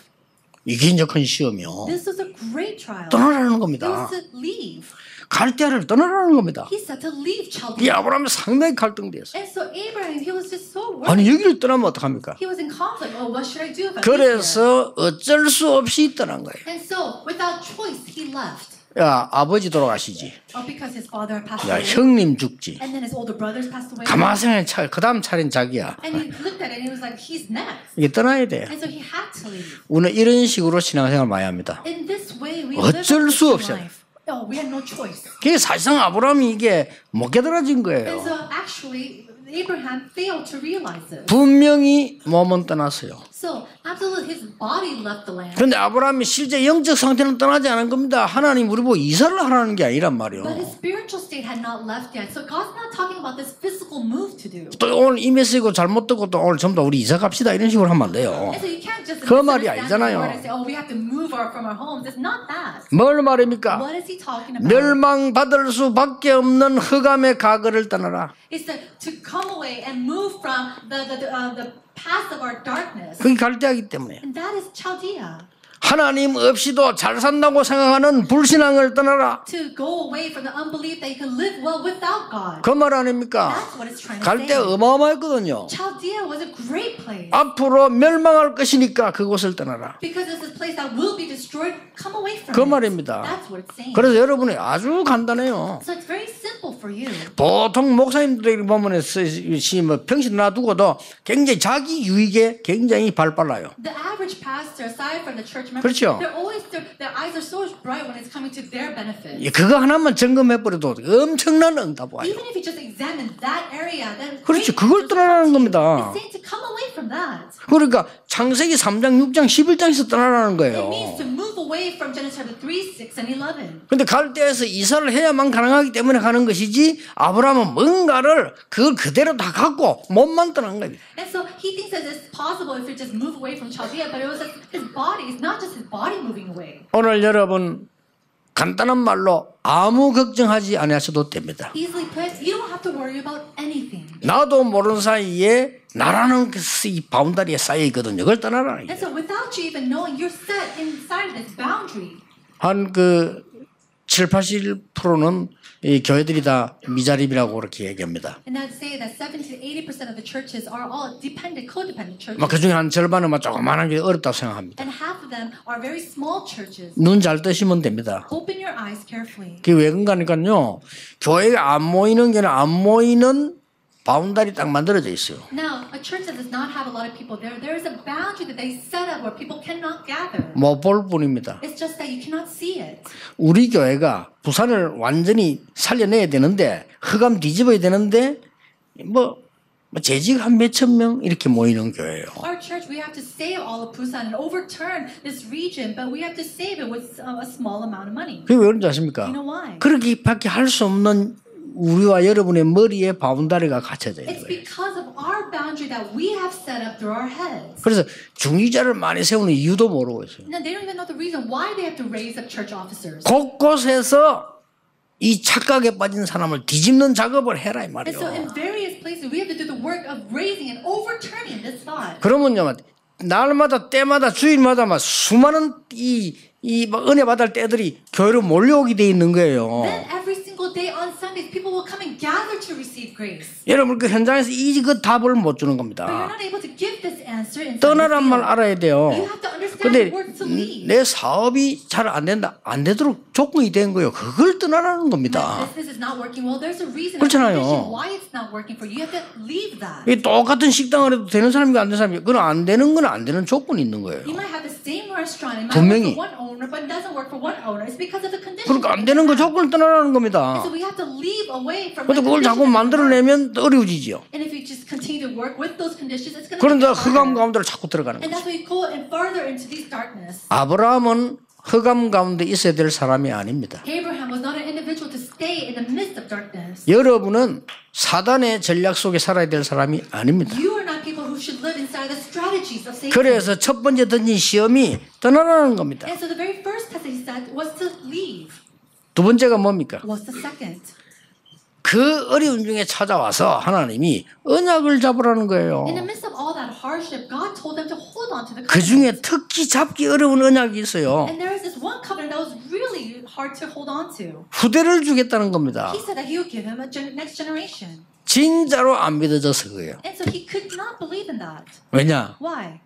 [SPEAKER 1] 이게 이제 큰 시험이요.
[SPEAKER 2] This was a great trial.
[SPEAKER 1] 떠나라는
[SPEAKER 2] It
[SPEAKER 1] 겁니다.
[SPEAKER 2] was to leave.
[SPEAKER 1] 갈대아를 떠나라는 겁니다.
[SPEAKER 2] He said to leave
[SPEAKER 1] 이
[SPEAKER 2] Chaldea.
[SPEAKER 1] 아브라함이 상당히 갈등됐어요.
[SPEAKER 2] And so Abraham, he was just so worried.
[SPEAKER 1] 아니 여기를 떠나면 어떡합니까?
[SPEAKER 2] He was in conflict. Oh, what should I do if I leave here?
[SPEAKER 1] 그래서 어쩔 수 없이 떠난 거예요.
[SPEAKER 2] And so without choice, he left.
[SPEAKER 1] 야, 아버지 돌아가시지.
[SPEAKER 2] Because his father had passed
[SPEAKER 1] 야,
[SPEAKER 2] away.
[SPEAKER 1] 형님 죽지.
[SPEAKER 2] And then his older brothers passed away.
[SPEAKER 1] 가마생에 그 다음 차례는 자기야.
[SPEAKER 2] And he looked at it and he was like, he's next.
[SPEAKER 1] 이게 떠나야 돼.
[SPEAKER 2] And so he had to leave.
[SPEAKER 1] 우리는 이런 식으로 신앙생활 많이 합니다.
[SPEAKER 2] In this way, we
[SPEAKER 1] 어쩔
[SPEAKER 2] live
[SPEAKER 1] 수
[SPEAKER 2] a
[SPEAKER 1] 없어요.
[SPEAKER 2] Christian life. Oh, we had no choice.
[SPEAKER 1] 그게 사실상 아브라함이 이게 못 깨달아진
[SPEAKER 2] And
[SPEAKER 1] 거예요.
[SPEAKER 2] so actually, Abraham failed to realize this.
[SPEAKER 1] 분명히 몸은 떠났어요.
[SPEAKER 2] So absolutely, his body left the land.
[SPEAKER 1] 그런데 아브라함이 실제 영적 상태는 떠나지 않은 겁니다. 하나님 우리 보고 이사를 하라는 게 아니란 말이에요.
[SPEAKER 2] But his spiritual state had not left yet. So God's not talking about this physical move to do.
[SPEAKER 1] 또 오늘 이 메시지고 잘못 듣고 또 오늘 전부 다 우리 이사 갑시다 이런 식으로 하면 안 돼요.
[SPEAKER 2] And so you can't just
[SPEAKER 1] 그 말이
[SPEAKER 2] misunderstand
[SPEAKER 1] 아니잖아요.
[SPEAKER 2] the word and say, oh, we have to move from our homes. It's not that.
[SPEAKER 1] 뭘 말입니까?
[SPEAKER 2] What is he talking about?
[SPEAKER 1] 멸망받을 수밖에 없는 흑암의 과거를 떠나라.
[SPEAKER 2] It's to come away and move from the past of our darkness.
[SPEAKER 1] 그게 갈대하기 때문에.
[SPEAKER 2] And that is Chaldea.
[SPEAKER 1] 하나님 없이도 잘 산다고 생각하는 불신앙을 떠나라.
[SPEAKER 2] To go away from the unbelief that you can live well without God.
[SPEAKER 1] 그 말 아닙니까?
[SPEAKER 2] That's what it's trying to
[SPEAKER 1] 갈대
[SPEAKER 2] say.
[SPEAKER 1] 어마어마했거든요.
[SPEAKER 2] Chaldea was a great place.
[SPEAKER 1] 앞으로 멸망할 것이니까 그곳을 떠나라.
[SPEAKER 2] Because it's a place that will be destroyed. Come away from
[SPEAKER 1] 그
[SPEAKER 2] it.
[SPEAKER 1] 말입니다.
[SPEAKER 2] That's what it's saying.
[SPEAKER 1] 그래서 여러분이 아주 간단해요.
[SPEAKER 2] So it's very simple for you.
[SPEAKER 1] 보통 목사님들이 보면 병신 놔두고도 굉장히 자기 유익에 굉장히 발빨라요.
[SPEAKER 2] The average pastor, aside from the church members,
[SPEAKER 1] 그렇죠.
[SPEAKER 2] they're always their eyes are so bright when it's coming to their benefit.
[SPEAKER 1] 그거 하나만 점검해버려도 엄청난 응답 와요.
[SPEAKER 2] Even if you just examine that area, then
[SPEAKER 1] 그렇죠. 그걸 떠나라는 겁니다.
[SPEAKER 2] It's saying to come away from that.
[SPEAKER 1] 그러니까 창세기 3장, 6장, 11장에서 떠나라는
[SPEAKER 2] It
[SPEAKER 1] 거예요.
[SPEAKER 2] means to move away from Genesis chapter 3, 6, and 11.
[SPEAKER 1] 근데 갈대에서 이사를 해야만 가능하기 때문에 가는 것이지 아브라함은 뭔가를 그걸 그대로 다 갖고 몸만 떠난 거예요.
[SPEAKER 2] And so he thinks that it's possible if you just move away from Chaldea, but it was like his body. It's not just his body moving away.
[SPEAKER 1] 오늘 여러분 간단한 말로 아무 걱정하지 않으셔도 됩니다.
[SPEAKER 2] Easily put, you don't have to worry about anything.
[SPEAKER 1] 나도 모르는 사이에 나라는 이 바운다리에 쌓여 있거든요. 그걸 떠나라는
[SPEAKER 2] And
[SPEAKER 1] 거예요.
[SPEAKER 2] so without you even knowing, you're set inside this boundary.
[SPEAKER 1] 한 7, 80%는 이 교회들이 다 미자립이라고 그렇게 얘기합니다.
[SPEAKER 2] And I'd say that 70 to 80% of the churches are all dependent, codependent churches.
[SPEAKER 1] 막 그중에 한 절반은 막 조그마한 게 어렵다고 생각합니다.
[SPEAKER 2] And half of them are very small churches.
[SPEAKER 1] 눈 잘 뜨시면 됩니다.
[SPEAKER 2] Open your eyes carefully.
[SPEAKER 1] 그게 왜 그런가니까요. 교회가 안 모이는 게는 안 모이는 바운다리 딱 만들어져 있어요.
[SPEAKER 2] Now, a church that does not have a lot of people there is a boundary that they set up where people cannot gather.
[SPEAKER 1] 못 볼 뿐입니다.
[SPEAKER 2] It's just that you cannot see it.
[SPEAKER 1] 우리 교회가 부산을 완전히 살려내야 되는데 흑암 뒤집어야 되는데 뭐 재직 한 몇천 명 이렇게 모이는 교회예요.
[SPEAKER 2] Our church, we have to save all of Busan and overturn this region, but we have to save it with a small amount of money.
[SPEAKER 1] 그게 왜 그런지 아십니까?
[SPEAKER 2] You know why?
[SPEAKER 1] 그렇게밖에 할 수 없는 우리와 여러분의 머리에 바운다리가 갇혀져 있는
[SPEAKER 2] It's
[SPEAKER 1] 거예요.
[SPEAKER 2] because of our boundary that we have set up through our heads.
[SPEAKER 1] 그래서 중위자를 많이 세우는 이유도 모르고 있어요.
[SPEAKER 2] Now, they don't even know the reason why they have to raise up church officers.
[SPEAKER 1] 곳곳에서 이 착각에 빠진 사람을 뒤집는 작업을 해라 이
[SPEAKER 2] And
[SPEAKER 1] 말이에요.
[SPEAKER 2] so in various places, we have to do the work of raising and overturning this thought.
[SPEAKER 1] 그러면요, 날마다 때마다 주일마다 막 수많은 막 은혜 받을 때들이 교회로 몰려오게 돼 있는 거예요.
[SPEAKER 2] Then every single day on Sundays, people will come and gather to receive grace.
[SPEAKER 1] 여러분 그 현장에서 그 답을 못 주는
[SPEAKER 2] But you're
[SPEAKER 1] 겁니다.
[SPEAKER 2] not able to give this answer in
[SPEAKER 1] 떠나란 말 알아야 돼요.
[SPEAKER 2] You have to understand
[SPEAKER 1] 근데
[SPEAKER 2] the word to leave.
[SPEAKER 1] 내 사업이 잘 안 된다, 안 되도록 조건이 된 거예요. 그걸 떠나라는
[SPEAKER 2] My
[SPEAKER 1] 겁니다.
[SPEAKER 2] business is not working well. There's a reason, a
[SPEAKER 1] 그렇잖아요.
[SPEAKER 2] condition why it's not working for you. You have to leave that.
[SPEAKER 1] 이 똑같은 식당을 해도 되는 사람이 안 되는 사람이, 그건 안 되는 건 안 되는 조건이 있는 거예요.
[SPEAKER 2] You might have the same restaurant. It might
[SPEAKER 1] 분명히.
[SPEAKER 2] work for one owner, but it doesn't work for one owner. It's because of the condition.
[SPEAKER 1] 그러니까 안 되는 거 조건을 떠나라는 겁니다.
[SPEAKER 2] So we have to leave away from
[SPEAKER 1] 근데
[SPEAKER 2] the
[SPEAKER 1] 그걸 자꾸
[SPEAKER 2] condition.
[SPEAKER 1] 만들어내면 어려워지죠.
[SPEAKER 2] And if you just continue to work with those conditions, it's going to
[SPEAKER 1] 그런데
[SPEAKER 2] be
[SPEAKER 1] 흑암
[SPEAKER 2] harder.
[SPEAKER 1] 가운데로 자꾸 들어가는
[SPEAKER 2] And
[SPEAKER 1] 거죠.
[SPEAKER 2] that's why you go in further into these darkness.
[SPEAKER 1] 아브라함은 흑암 가운데 있어야 될 사람이 아닙니다.
[SPEAKER 2] Abraham was not an individual to stay in the midst of darkness.
[SPEAKER 1] 여러분은 사단의 전략 속에 살아야 될 사람이 아닙니다.
[SPEAKER 2] You are not people who should live inside the strategies of Satan.
[SPEAKER 1] 그래서 첫 번째 던진 시험이 떠나라는 겁니다.
[SPEAKER 2] And so the very first test that he said was to leave.
[SPEAKER 1] 두 번째가 뭡니까?
[SPEAKER 2] What's the second?
[SPEAKER 1] 그 어려운 중에 찾아와서 하나님이 언약을 잡으라는 거예요.
[SPEAKER 2] In the midst of all that hardship, God told them to hold on to the
[SPEAKER 1] 그
[SPEAKER 2] covenant.
[SPEAKER 1] 중에 특히 잡기 어려운 언약이 있어요.
[SPEAKER 2] And there is this one covenant that was really hard to hold on to.
[SPEAKER 1] 후대를 주겠다는 겁니다.
[SPEAKER 2] He said that he would give him a next generation.
[SPEAKER 1] 진짜로 안 믿어져서 그래요.
[SPEAKER 2] And so he could not believe in that.
[SPEAKER 1] 왜냐?
[SPEAKER 2] Why?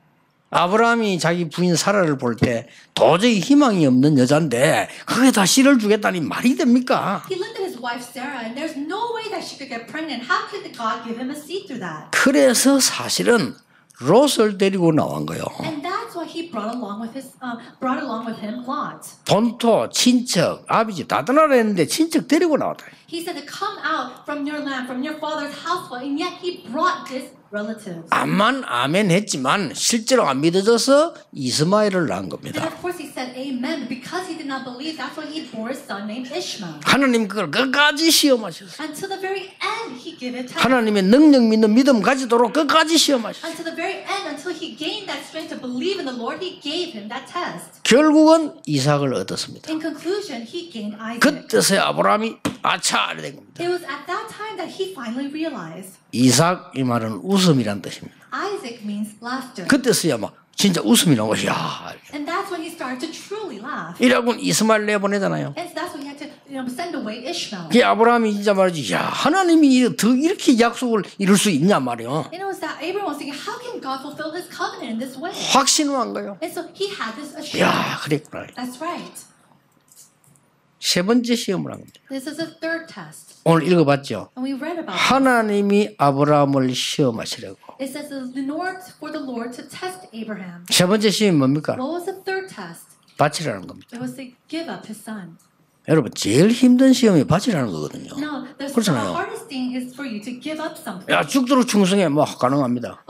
[SPEAKER 1] 아브라함이 자기 부인 사라를 볼 때 도저히 희망이 없는 여잔데 그게 다 씨를 주겠다니 말이 됩니까?
[SPEAKER 2] He looked at his wife Sarah, and there's no way that she could get pregnant. How could God give him a seed through that?
[SPEAKER 1] 그래서 사실은 롯을 데리고 나온 거예요.
[SPEAKER 2] And that's why he brought along with him Lot.
[SPEAKER 1] 본토, 친척, 아비집 다 떠나라 했는데 친척 데리고 나왔다.
[SPEAKER 2] He said to come out from your land, from your father's household, and yet he brought his relatives.
[SPEAKER 1] 암만 아멘 했지만 실제로 안 믿어져서 이스마엘을 낳은
[SPEAKER 2] And
[SPEAKER 1] 겁니다.
[SPEAKER 2] of course he said amen, but because he did not believe, that's why he bore a son named Ishmael.
[SPEAKER 1] 하나님 그걸 끝까지 시험하셨어요.
[SPEAKER 2] Until the very end, he gave it to
[SPEAKER 1] 하나님의 능력 믿는 믿음 가지도록 끝까지 시험하셨어요.
[SPEAKER 2] Until the very end, until he gained that strength to believe in the Lord, he gave him that test.
[SPEAKER 1] 결국은 이삭을 얻었습니다.
[SPEAKER 2] In conclusion, he gained Isaac.
[SPEAKER 1] 그때서야 아브라함이 아차 이래 된 겁니다.
[SPEAKER 2] It was at that time that he finally realized
[SPEAKER 1] 이삭 이 말은 웃음이란 뜻입니다.
[SPEAKER 2] Isaac means laughter.
[SPEAKER 1] 그때서야 막 진짜 웃음이 나고 야
[SPEAKER 2] And that's when he started to truly laugh.
[SPEAKER 1] 이라고 이스마엘 내보내잖아요.
[SPEAKER 2] And so that's when he had to send away Ishmael.
[SPEAKER 1] 그 아브라함이 진짜 말이지 야 하나님이 이렇게 약속을 이룰 수 있냐 말이요.
[SPEAKER 2] And it was that Abraham was thinking, how can God fulfill his covenant in this way?
[SPEAKER 1] 확신한 거예요.
[SPEAKER 2] And so he had this assurance.
[SPEAKER 1] 야 그랬구나.
[SPEAKER 2] That's right.
[SPEAKER 1] 세 번째 시험을 한 겁니다.
[SPEAKER 2] This is a third test.
[SPEAKER 1] 오늘 읽어봤죠.
[SPEAKER 2] And we read about it.
[SPEAKER 1] 하나님이 아브라함을 시험하시려고.
[SPEAKER 2] It says for the Lord to test Abraham.
[SPEAKER 1] 세 번째 시험이 뭡니까?
[SPEAKER 2] What was the third test?
[SPEAKER 1] 바치라는 겁니다.
[SPEAKER 2] It was to give up his son.
[SPEAKER 1] 여러분 제일 힘든 시험이 바치라는 거거든요.
[SPEAKER 2] No, the
[SPEAKER 1] 그렇잖아요.
[SPEAKER 2] hardest thing is for you to give up something.
[SPEAKER 1] 야 죽도록 충성해 뭐 가능합니다.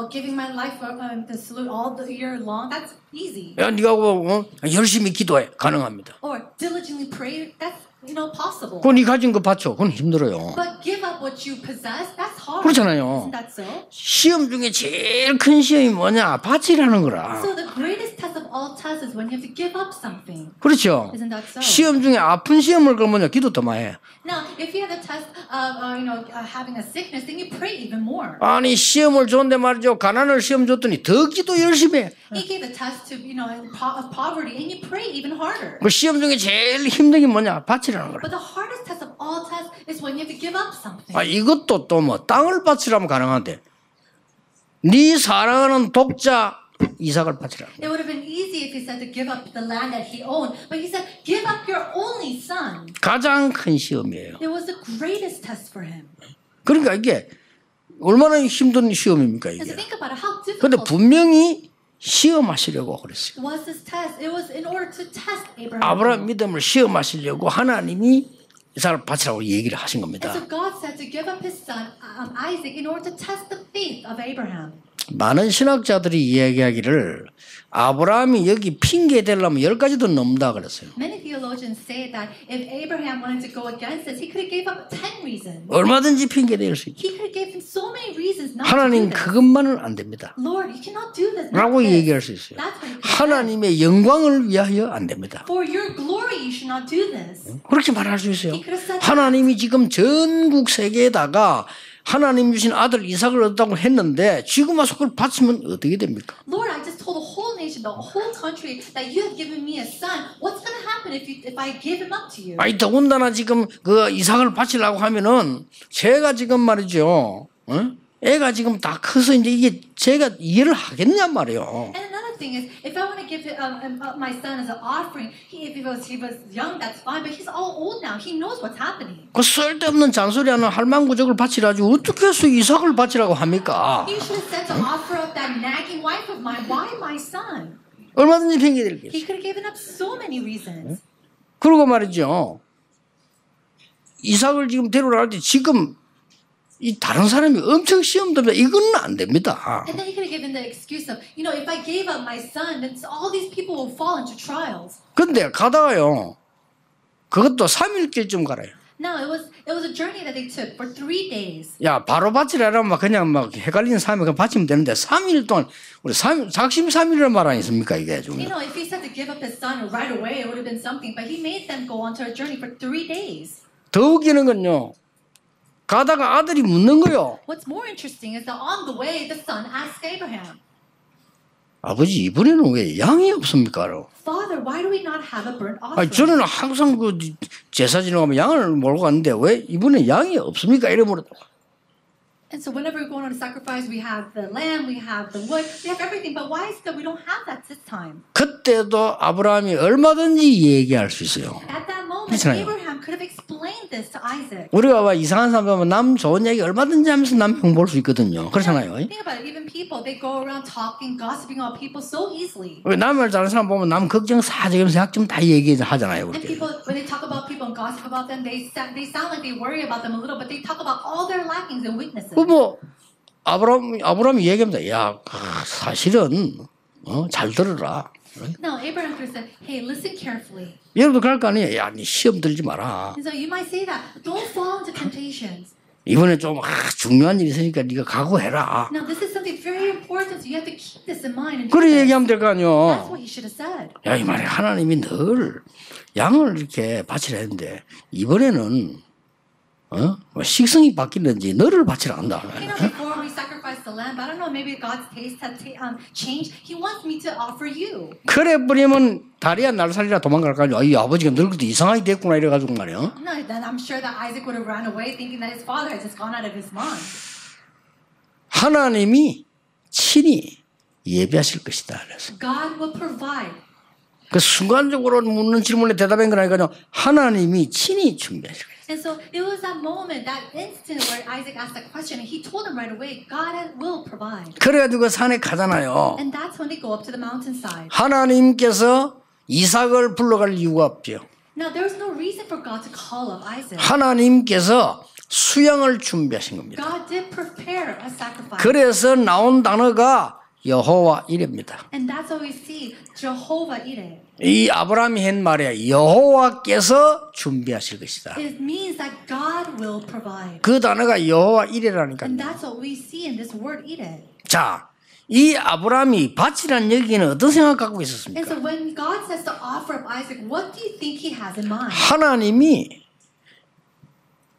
[SPEAKER 2] Giving my life the salute all the year long, that's easy.
[SPEAKER 1] 야 네가 열심히 기도해 가능합니다.
[SPEAKER 2] Or diligently pray, that's possible.
[SPEAKER 1] 그건 네 가진 거 바쳐 그건 힘들어요.
[SPEAKER 2] But give up what you possess, that's hard.
[SPEAKER 1] 그렇잖아요.
[SPEAKER 2] Isn't that so?
[SPEAKER 1] 시험 중에 제일 큰 시험이 뭐냐 바치라는 거라.
[SPEAKER 2] So the greatest test of all tests is when you have to give up something.
[SPEAKER 1] 그렇죠.
[SPEAKER 2] Isn't that so?
[SPEAKER 1] 시험 중에 아픈 시험을 그러면 기도 더 많이 해.
[SPEAKER 2] Now, if you have the test of having a sickness, then you pray even more.
[SPEAKER 1] 아니 시험을 줬는데 말이죠. 가난을 시험 줬더니 더 기도 열심히 해.
[SPEAKER 2] He gave the test to of poverty, and you pray even harder.
[SPEAKER 1] 그 시험 중에 제일 힘든 게 뭐냐 바치라는 거라.
[SPEAKER 2] But the hardest test of all all tests is when you have to give up something.
[SPEAKER 1] 이것도 또 뭐 땅을 바치라면 가능한데 네 사랑하는 독자 이삭을 바치라.
[SPEAKER 2] It would have been easy if he said to give up the land that he owned, but he said, give up your only son.
[SPEAKER 1] 가장 큰 시험이에요.
[SPEAKER 2] It was the greatest test for him.
[SPEAKER 1] 그러니까 이게 얼마나 힘든 시험입니까
[SPEAKER 2] And so
[SPEAKER 1] 이게.
[SPEAKER 2] think about it, how
[SPEAKER 1] 근데
[SPEAKER 2] difficult
[SPEAKER 1] 분명히 시험하시려고 그랬어요.
[SPEAKER 2] was this test? It was in order to test Abraham.
[SPEAKER 1] 아브라함 믿음을 시험하시려고 하나님이 이삭을 바치라고 얘기를 하신 겁니다.
[SPEAKER 2] And so God said to give up his son Isaac in order to test the faith of Abraham.
[SPEAKER 1] 많은 신학자들이 이야기하기를 아브라함이 여기 핑계 대려면 10가지도 넘다 그랬어요.
[SPEAKER 2] Many theologians say that if Abraham wanted to go against this, he could have gave up 10 reasons.
[SPEAKER 1] 얼마든지 핑계 댈 수 있죠.
[SPEAKER 2] He could have given so many reasons not
[SPEAKER 1] 하나님
[SPEAKER 2] to do this.
[SPEAKER 1] 그것만은 안 됩니다.
[SPEAKER 2] Lord, you cannot do this.
[SPEAKER 1] 라고
[SPEAKER 2] not this.
[SPEAKER 1] 얘기할 수 있어요.
[SPEAKER 2] That's what he could have said.
[SPEAKER 1] 하나님의 영광을 위하여 안 됩니다.
[SPEAKER 2] For your glory, you should not do this.
[SPEAKER 1] 그렇게 말할 수 있어요.
[SPEAKER 2] He could have said
[SPEAKER 1] 하나님이 지금 전국 세계에다가 하나님 주신 아들 이삭을 얻었다고 했는데 지금 와서 그걸 바치면 어떻게 됩니까?
[SPEAKER 2] Lord, I just told the whole nation, the whole country that you have given me a son. What's going to happen if I give him up to you?
[SPEAKER 1] 더군다나 지금 그 이삭을 바치려고 하면은 제가 지금 말이죠. 애가 지금 다 커서 이제 이게 제가 이해를 하겠냔 말이에요.
[SPEAKER 2] And another thing is, if I want to give my son as an offering, if he was young, that's fine. But he's all old now. He knows what's happening.
[SPEAKER 1] 그 쓸데없는 잔소리하는 할망구적을 바치라지 어떻게 해서 이삭을 바치라고 합니까?
[SPEAKER 2] You should have said to offer up that nagging wife of mine. Why my son?
[SPEAKER 1] 얼마든지 핑계 댈게요.
[SPEAKER 2] He could have given up so many reasons.
[SPEAKER 1] 그리고 말이죠. 이삭을 지금 데려올 때 지금 이 다른 사람이 엄청 시험 듭니다. 이건 안 됩니다.
[SPEAKER 2] And then he could have given the excuse of, if I gave up my son, then all these people will fall into trials.
[SPEAKER 1] 근데 가다가요. 그것도 3일길쯤 갈아요.
[SPEAKER 2] No, it was a journey that they took for 3 days.
[SPEAKER 1] 야, 바로 바치라면 막 그냥 막 헷갈리는 사람이 그냥 바치면 되는데 3일 동안 우리 작심 3일이라는 말 아니십니까 이게 지금.
[SPEAKER 2] If he said to give up his son right away, it would have been something. But he made them go on to a journey for 3 days.
[SPEAKER 1] 더 웃기는 건요. 가다가 아들이 묻는 거요.
[SPEAKER 2] What's more interesting is that on the way, the son asked Abraham,
[SPEAKER 1] 아버지 이번에는 왜 양이 없습니까?
[SPEAKER 2] Father, why do we not have a burnt offering?
[SPEAKER 1] 저는 항상 그 제사 지나가면 양을 몰고 갔는데 왜 이번에 양이 없습니까? 이래 물었다.
[SPEAKER 2] And so whenever we go on a sacrifice, we have the lamb, we have the wood, we have everything. But why is it that we don't have that this time?
[SPEAKER 1] 그때도 아브라함이 얼마든지 얘기할 수 있어요.
[SPEAKER 2] At that moment,
[SPEAKER 1] 그렇잖아요.
[SPEAKER 2] Abraham could have explained this to Isaac.
[SPEAKER 1] 우리가 봐 이상한 사람 보면 남 좋은 얘기 얼마든지 하면서 남 흉 볼 수 있거든요. 그렇잖아요.
[SPEAKER 2] Think about it. Even people, they go around talking, gossiping about people so easily.
[SPEAKER 1] 남을 잘하는 사람 보면 남 걱정 사정하면서 학점 다 얘기하잖아요.
[SPEAKER 2] And
[SPEAKER 1] 그렇게.
[SPEAKER 2] people, when they talk about people and gossip about them, they sound like they worry about them a little, but they talk about all their lackings and weaknesses.
[SPEAKER 1] 아브라함이 얘기합니다. 야, 사실은 잘 들어라.
[SPEAKER 2] No, Abraham could have said, hey, listen carefully.
[SPEAKER 1] 여러분도 그럴 거 아니에요. 야, 니 시험 들지 마라.
[SPEAKER 2] And so you might say that. Don't fall into temptations.
[SPEAKER 1] 이번에 좀 중요한 일이 있으니까 네가 각오해라.
[SPEAKER 2] Now, this is something very important, so you have to keep this in mind. And do
[SPEAKER 1] 그래
[SPEAKER 2] this.
[SPEAKER 1] 얘기하면 될 거
[SPEAKER 2] That's
[SPEAKER 1] 아니요.
[SPEAKER 2] what he should have said.
[SPEAKER 1] 야, 이 말에 하나님이 늘 양을 이렇게 바치라 했는데 이번에는 뭐 식성이 바뀌는지 너를 바치라 한다.
[SPEAKER 2] Before we sacrifice the lamb, I don't know, maybe God's taste has changed. He wants me to offer you.
[SPEAKER 1] 그래 버리면 다리야 날 살리라 도망갈 거 아니야. 이 아버지가 늙어도 이상하게 됐구나 이래가지고 말이야.
[SPEAKER 2] No, then I'm sure that Isaac would have run away thinking that his father has just gone out of his mind.
[SPEAKER 1] 하나님이 친히 예비하실 것이다. 그래서
[SPEAKER 2] God will provide.
[SPEAKER 1] 그 순간적으로 묻는 질문에 대답한 건 아니거든요. 하나님이 친히 준비하실 것이다.
[SPEAKER 2] And so it was that moment, that instant where Isaac asked that question, and he told him right away, God will provide.
[SPEAKER 1] 그래가지고 산에 가잖아요.
[SPEAKER 2] And that's when they go up to the mountainside.
[SPEAKER 1] 하나님께서 이삭을 불러갈 이유가 없죠.
[SPEAKER 2] Now, there was no reason for God to call up Isaac.
[SPEAKER 1] 하나님께서 수양을 준비하신 겁니다.
[SPEAKER 2] God did prepare a sacrifice.
[SPEAKER 1] 그래서 나온 단어가 여호와 이레입니다.
[SPEAKER 2] And that's what we see, Jehovah Ireh.
[SPEAKER 1] 이 아브라함이 한 말이야. 여호와께서 준비하실 것이다.
[SPEAKER 2] It means that God will provide.
[SPEAKER 1] 그 단어가 여호와 이레라니까요.
[SPEAKER 2] And that's what we see in this word Ireh.
[SPEAKER 1] 자, 이 아브라함이 밭이라는 얘기는 어떤 생각 갖고
[SPEAKER 2] And
[SPEAKER 1] 있었습니까?
[SPEAKER 2] so when God says to offer up Isaac, what do you think he has in mind?
[SPEAKER 1] 하나님이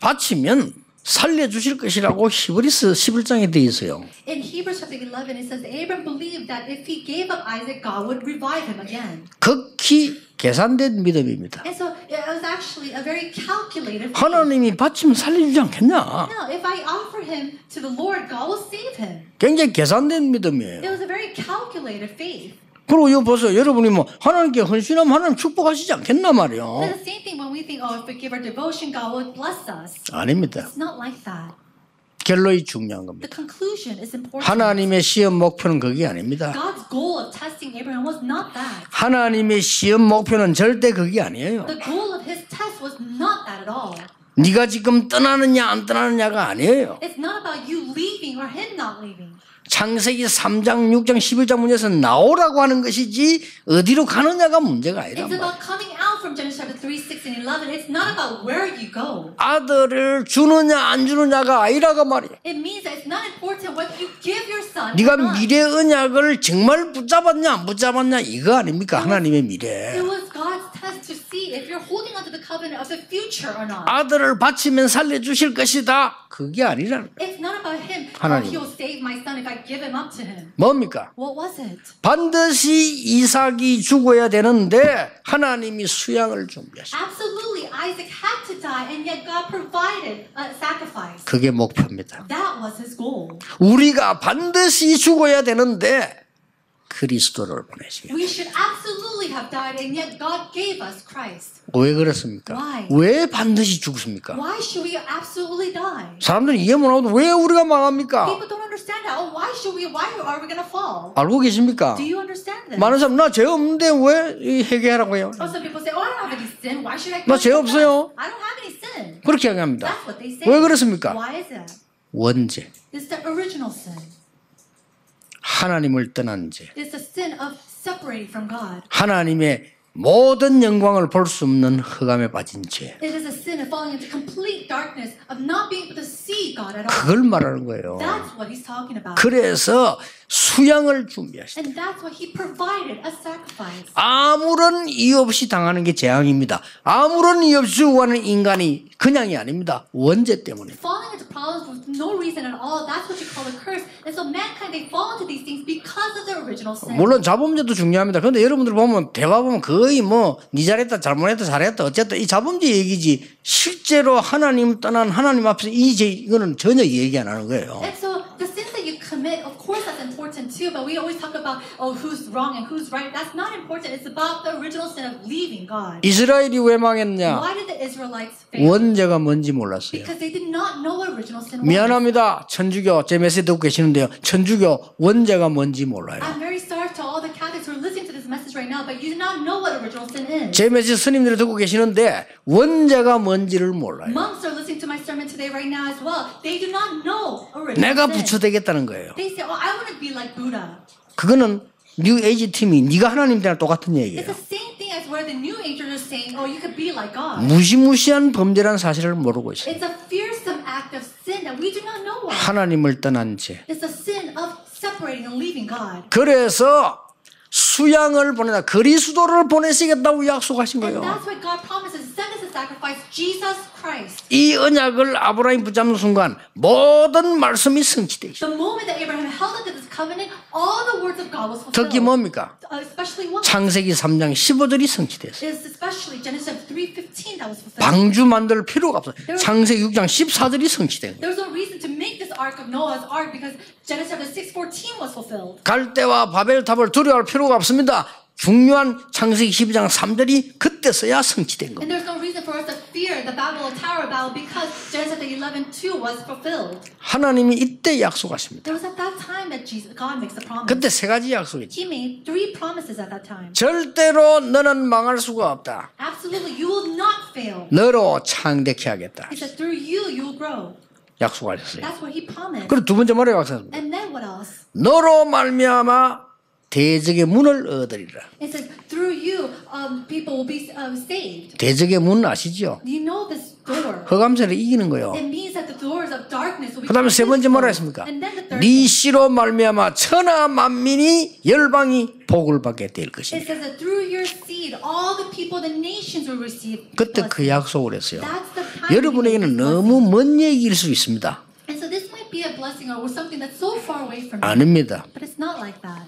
[SPEAKER 1] 바치면 살려주실 것이라고 히브리서 11장에 되어 있어요.
[SPEAKER 2] In Hebrews chapter 11, it says Abram believed that if he gave up Isaac, God would revive him again.
[SPEAKER 1] 극히 정확히 계산된 믿음입니다.
[SPEAKER 2] And so it was actually a very calculated faith.
[SPEAKER 1] 하나님이 바치면 살려주지 않겠냐?
[SPEAKER 2] Now, if I offer him to the Lord, God will save him.
[SPEAKER 1] 굉장히 계산된 믿음이에요.
[SPEAKER 2] It was a very calculated faith.
[SPEAKER 1] 그리고 이거 보세요. 여러분이 뭐 하나님께 헌신하면 하나님 축복하시지 않겠나 말이요.
[SPEAKER 2] It's the same thing when we think, oh, if we give our devotion, God will bless us.
[SPEAKER 1] 아닙니다.
[SPEAKER 2] It's not like that.
[SPEAKER 1] 결론이 중요한 겁니다.
[SPEAKER 2] The conclusion is important.
[SPEAKER 1] 하나님의 시험 목표는 그게 아닙니다.
[SPEAKER 2] God's goal of testing Abraham was not that.
[SPEAKER 1] 하나님의 시험 목표는 절대 그게 아니에요.
[SPEAKER 2] The goal of his test was not that at all.
[SPEAKER 1] 네가 지금 떠나느냐 안 떠나느냐가 아니에요.
[SPEAKER 2] It's not about you leaving or him not leaving.
[SPEAKER 1] 창세기 3장, 6장, 11장 문제에서 나오라고 하는 것이지 어디로 가느냐가 문제가 아니란
[SPEAKER 2] It's
[SPEAKER 1] 말이에요.
[SPEAKER 2] about coming out from Genesis chapter 3, 6, and 11. It's not about where you go.
[SPEAKER 1] 아들을 주느냐 안 주느냐가 아니라고 말이에요.
[SPEAKER 2] It means that it's not important what you give your son.
[SPEAKER 1] 네가
[SPEAKER 2] or not.
[SPEAKER 1] 미래 언약을 정말 붙잡았냐 안 붙잡았냐 이거 아닙니까? 하나님의 미래.
[SPEAKER 2] It was God's test to see if you're holding onto the covenant of the future or not.
[SPEAKER 1] 아들을 바치면 살려주실 것이다. 그게 아니라는 거예요.
[SPEAKER 2] It's not about him.
[SPEAKER 1] 하나님.
[SPEAKER 2] Oh, he'll save my son if I give him up to him.
[SPEAKER 1] 뭡니까?
[SPEAKER 2] What was it?
[SPEAKER 1] 반드시 이삭이 죽어야 되는데 하나님이 수양을 준비하셨어요.
[SPEAKER 2] Absolutely, Isaac had to die, and yet God provided a sacrifice.
[SPEAKER 1] 그게 목표입니다.
[SPEAKER 2] That was his goal.
[SPEAKER 1] 우리가 반드시 죽어야 되는데 그리스도를 보내시겠다.
[SPEAKER 2] We should absolutely have died, and yet God gave us Christ.
[SPEAKER 1] 왜 그렇습니까?
[SPEAKER 2] Why?
[SPEAKER 1] 왜 반드시 죽습니까?
[SPEAKER 2] Why should we absolutely die?
[SPEAKER 1] 사람들이 이해 못하고 왜 우리가 망합니까?
[SPEAKER 2] People don't understand that. Oh, why are we going to fall?
[SPEAKER 1] 알고 계십니까?
[SPEAKER 2] Do you understand this?
[SPEAKER 1] 많은 사람 나 죄 없는데 왜 회개하라고 해요?
[SPEAKER 2] Oh, some people say, oh, I don't have any sin. Why should I
[SPEAKER 1] 나 죄
[SPEAKER 2] confess?
[SPEAKER 1] 없어요.
[SPEAKER 2] I don't have any sin.
[SPEAKER 1] 그렇게 이야기합니다.
[SPEAKER 2] That's what they say.
[SPEAKER 1] 왜 그렇습니까?
[SPEAKER 2] Why is that?
[SPEAKER 1] 원죄,
[SPEAKER 2] It's the original sin.
[SPEAKER 1] 하나님을 떠난 죄,
[SPEAKER 2] It's the sin of separating from God.
[SPEAKER 1] 하나님의 모든 영광을 볼 수 없는 흑암에 빠진 죄.
[SPEAKER 2] It is a sin of falling into complete darkness, of not being able to see God at all.
[SPEAKER 1] 그걸 말하는 거예요.
[SPEAKER 2] That's what he's talking about.
[SPEAKER 1] 그래서 수양을 준비하시다.
[SPEAKER 2] And that's why he provided a sacrifice.
[SPEAKER 1] 아무런 이유 없이 당하는 게 재앙입니다. 아무런 이유 없이 죽어가는 인간이 그냥이 아닙니다. 원죄 때문에.
[SPEAKER 2] Falling into problems with no reason at all, that's what you call a curse. And so mankind, they fall into these things because of their original sin.
[SPEAKER 1] 물론 자범죄도 중요합니다. 그런데 여러분들 보면 대화 보면 거의 뭐 니 잘했다 잘못했다 잘했다 어쨌든 이 자범죄 얘기지 실제로 하나님 떠난 하나님 앞에서 이거는 전혀 얘기 안 하는 거예요.
[SPEAKER 2] And so the sins that you commit, of course that's important too, but we always talk about, oh, who's wrong and who's right. That's not important. It's about the original sin of leaving God.
[SPEAKER 1] 이스라엘이 왜 망했냐?
[SPEAKER 2] Why did the Israelites fail?
[SPEAKER 1] 원죄가 뭔지 몰랐어요.
[SPEAKER 2] Because they did not know what original sin was.
[SPEAKER 1] 미안합니다. 천주교 제 메시지 듣고 계시는데요. 천주교 원죄가 뭔지 몰라요.
[SPEAKER 2] I'm very sorry to all the Catholics who are listening to this message right now, but you do not know what original sin is.
[SPEAKER 1] 제 메시지 스님들이 듣고 계시는데 원죄가 뭔지를 몰라요.
[SPEAKER 2] Monks are listening to my sermon today right now as well. They do not know original
[SPEAKER 1] 내가
[SPEAKER 2] sin.
[SPEAKER 1] 부처되겠다는 거예요.
[SPEAKER 2] They say, oh, I want to be like Buddha.
[SPEAKER 1] 그거는 뉴 에이지 팀이 네가 하나님 되나 똑같은
[SPEAKER 2] It's
[SPEAKER 1] 얘기예요.
[SPEAKER 2] the same thing as where the New Agers are saying, oh, you could be like God.
[SPEAKER 1] 무시무시한 범죄라는 사실을 모르고 있어요.
[SPEAKER 2] It's a fearsome act of sin that we do not know of.
[SPEAKER 1] 하나님을 떠난 죄.
[SPEAKER 2] It's the sin of separating and leaving God.
[SPEAKER 1] 그래서 수양을 보내다 그리스도를 보내시겠다고 약속하신
[SPEAKER 2] And
[SPEAKER 1] 거예요.
[SPEAKER 2] that's why God promises to send us a sacrifice, Jesus Christ.
[SPEAKER 1] 이 언약을 아브라함이 붙잡는 순간 모든 말씀이 성취돼 있어요.
[SPEAKER 2] The moment that Abraham held onto this covenant, all the words of God was
[SPEAKER 1] 특히
[SPEAKER 2] fulfilled.
[SPEAKER 1] 뭡니까?
[SPEAKER 2] Especially what?
[SPEAKER 1] 창세기 3장 15절이 성취됐어요.
[SPEAKER 2] It's especially Genesis 3:15 that was fulfilled.
[SPEAKER 1] 방주 만들 필요가 없어요. 창세기 6장 14절이 성취된 거예요.
[SPEAKER 2] There was no reason to make this ark of Noah's ark because Genesis 6:14 was fulfilled.
[SPEAKER 1] 갈대와 바벨탑을 두려워할 필요가 없습니다. 중요한 창세기 12장 3절이 그때서야 성취된 겁니다.
[SPEAKER 2] And there's no reason for us to fear the Babel Tower battle because Genesis 11:2 was fulfilled.
[SPEAKER 1] 하나님이 이때 약속하십니다.
[SPEAKER 2] It was at that time that God makes the promise.
[SPEAKER 1] 그때 세 가지 약속이죠.
[SPEAKER 2] He made 3 promises at that time.
[SPEAKER 1] 절대로 너는 망할 수가 없다.
[SPEAKER 2] Absolutely, you will not fail.
[SPEAKER 1] 너로 창대케 하겠다.
[SPEAKER 2] He said, through you, you will grow.
[SPEAKER 1] 약속하셨어요.
[SPEAKER 2] That's what he promised.
[SPEAKER 1] 그리고 두 번째 뭐라고 약속했습니까?
[SPEAKER 2] And then what else?
[SPEAKER 1] 너로 말미암아 대적의 문을 얻으리라.
[SPEAKER 2] It says, through you, people will be saved.
[SPEAKER 1] 대적의 문 아시죠?
[SPEAKER 2] You know this door.
[SPEAKER 1] 흑암세를 이기는 거예요.
[SPEAKER 2] It means that the doors of darkness will be
[SPEAKER 1] 그 다음에 세 번째 뭐라
[SPEAKER 2] closed.
[SPEAKER 1] 했습니까?
[SPEAKER 2] And then the third
[SPEAKER 1] 네 씨로 말미암아 천하 만민이 열방이 복을 받게 될
[SPEAKER 2] it
[SPEAKER 1] 것입니다.
[SPEAKER 2] says that through your seed, all the people, the nations will receive
[SPEAKER 1] 그때 그
[SPEAKER 2] blessing.
[SPEAKER 1] 약속을 했어요.
[SPEAKER 2] That's the time
[SPEAKER 1] 여러분에게는 너무 먼 얘기일 수 있습니다.
[SPEAKER 2] And so this might be a blessing or something that's so far away from you.
[SPEAKER 1] 아닙니다.
[SPEAKER 2] But it's not like that.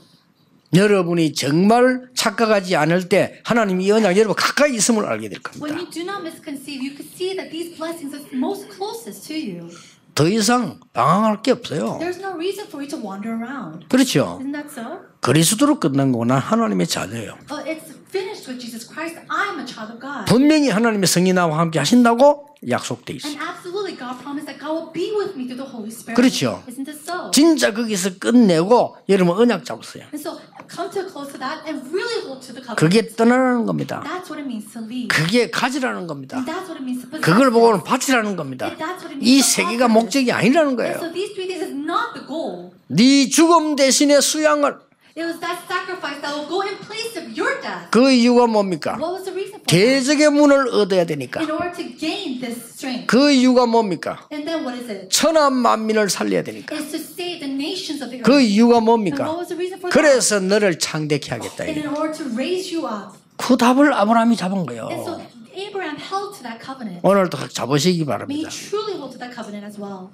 [SPEAKER 1] 여러분이 정말 착각하지 않을 때 하나님이 이 언약 여러분 가까이 있음을 알게 될 겁니다.
[SPEAKER 2] When you do not misconceive, you can see that these blessings are most closest to you.
[SPEAKER 1] 더 이상 방황할 게 없어요.
[SPEAKER 2] There's no reason for you to wander around.
[SPEAKER 1] 그렇죠.
[SPEAKER 2] Isn't that so?
[SPEAKER 1] 그리스도로 끝난 거나 하나님의 자녀예요.
[SPEAKER 2] It's finished with Jesus Christ. I'm a child of God.
[SPEAKER 1] 분명히 하나님의 성이 나와 함께 하신다고 약속돼 있어요.
[SPEAKER 2] And absolutely, God promised that God will be with me through the Holy Spirit.
[SPEAKER 1] 그렇죠.
[SPEAKER 2] Isn't it so?
[SPEAKER 1] 진짜 거기서 끝내고 여러분 언약 잡으세요.
[SPEAKER 2] And so, come to close to that and really hold to the covenant.
[SPEAKER 1] 그게 떠나는 겁니다.
[SPEAKER 2] That's what it means to leave.
[SPEAKER 1] 그게 가지라는 겁니다.
[SPEAKER 2] And that's what it means to possess.
[SPEAKER 1] 그걸 보고는 바치라는 겁니다.
[SPEAKER 2] And that's what it
[SPEAKER 1] 이
[SPEAKER 2] means to
[SPEAKER 1] 세 개가
[SPEAKER 2] offer.
[SPEAKER 1] 목적이 아니라는
[SPEAKER 2] And
[SPEAKER 1] 거예요.
[SPEAKER 2] so these three things is not the goal.
[SPEAKER 1] 네 죽음 대신에 수양을
[SPEAKER 2] It was that sacrifice that will go in place of your death.
[SPEAKER 1] 그 이유가 뭡니까?
[SPEAKER 2] What was the reason for that?
[SPEAKER 1] 대적의 문을 얻어야 되니까.
[SPEAKER 2] In order to gain this strength.
[SPEAKER 1] 그 이유가 뭡니까?
[SPEAKER 2] And then what is it?
[SPEAKER 1] 천하 만민을 살려야 되니까.
[SPEAKER 2] It's to save the nations of the
[SPEAKER 1] 그
[SPEAKER 2] earth.
[SPEAKER 1] 이유가
[SPEAKER 2] And
[SPEAKER 1] 뭡니까?
[SPEAKER 2] what was the reason for that?
[SPEAKER 1] 그래서 너를 창대케 하겠다.
[SPEAKER 2] And in order to raise you up.
[SPEAKER 1] 그 답을 아브라함이 잡은 거예요.
[SPEAKER 2] And so Abraham held to that covenant.
[SPEAKER 1] 오늘도 잡으시기
[SPEAKER 2] May
[SPEAKER 1] 바랍니다.
[SPEAKER 2] you truly hold to that covenant as well.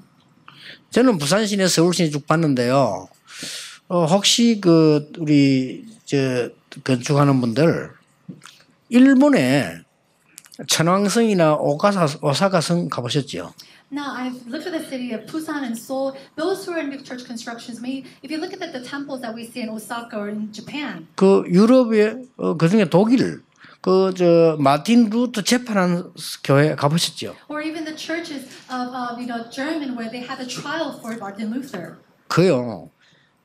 [SPEAKER 1] 저는 부산 시내 서울 시내 쭉 봤는데요. 혹시 우리 건축하는 분들 일본에 천왕성이나 오사카성 가보셨죠?
[SPEAKER 2] Now, I've looked at the city of Busan and Seoul. Those who are in the church constructions, if you look at the temples that we see in Osaka or in Japan,
[SPEAKER 1] 그 유럽의 그 중에 독일 마틴 루터 재판한 교회 가보셨죠?
[SPEAKER 2] or even the churches of German, where they had a trial for Martin Luther.
[SPEAKER 1] 그요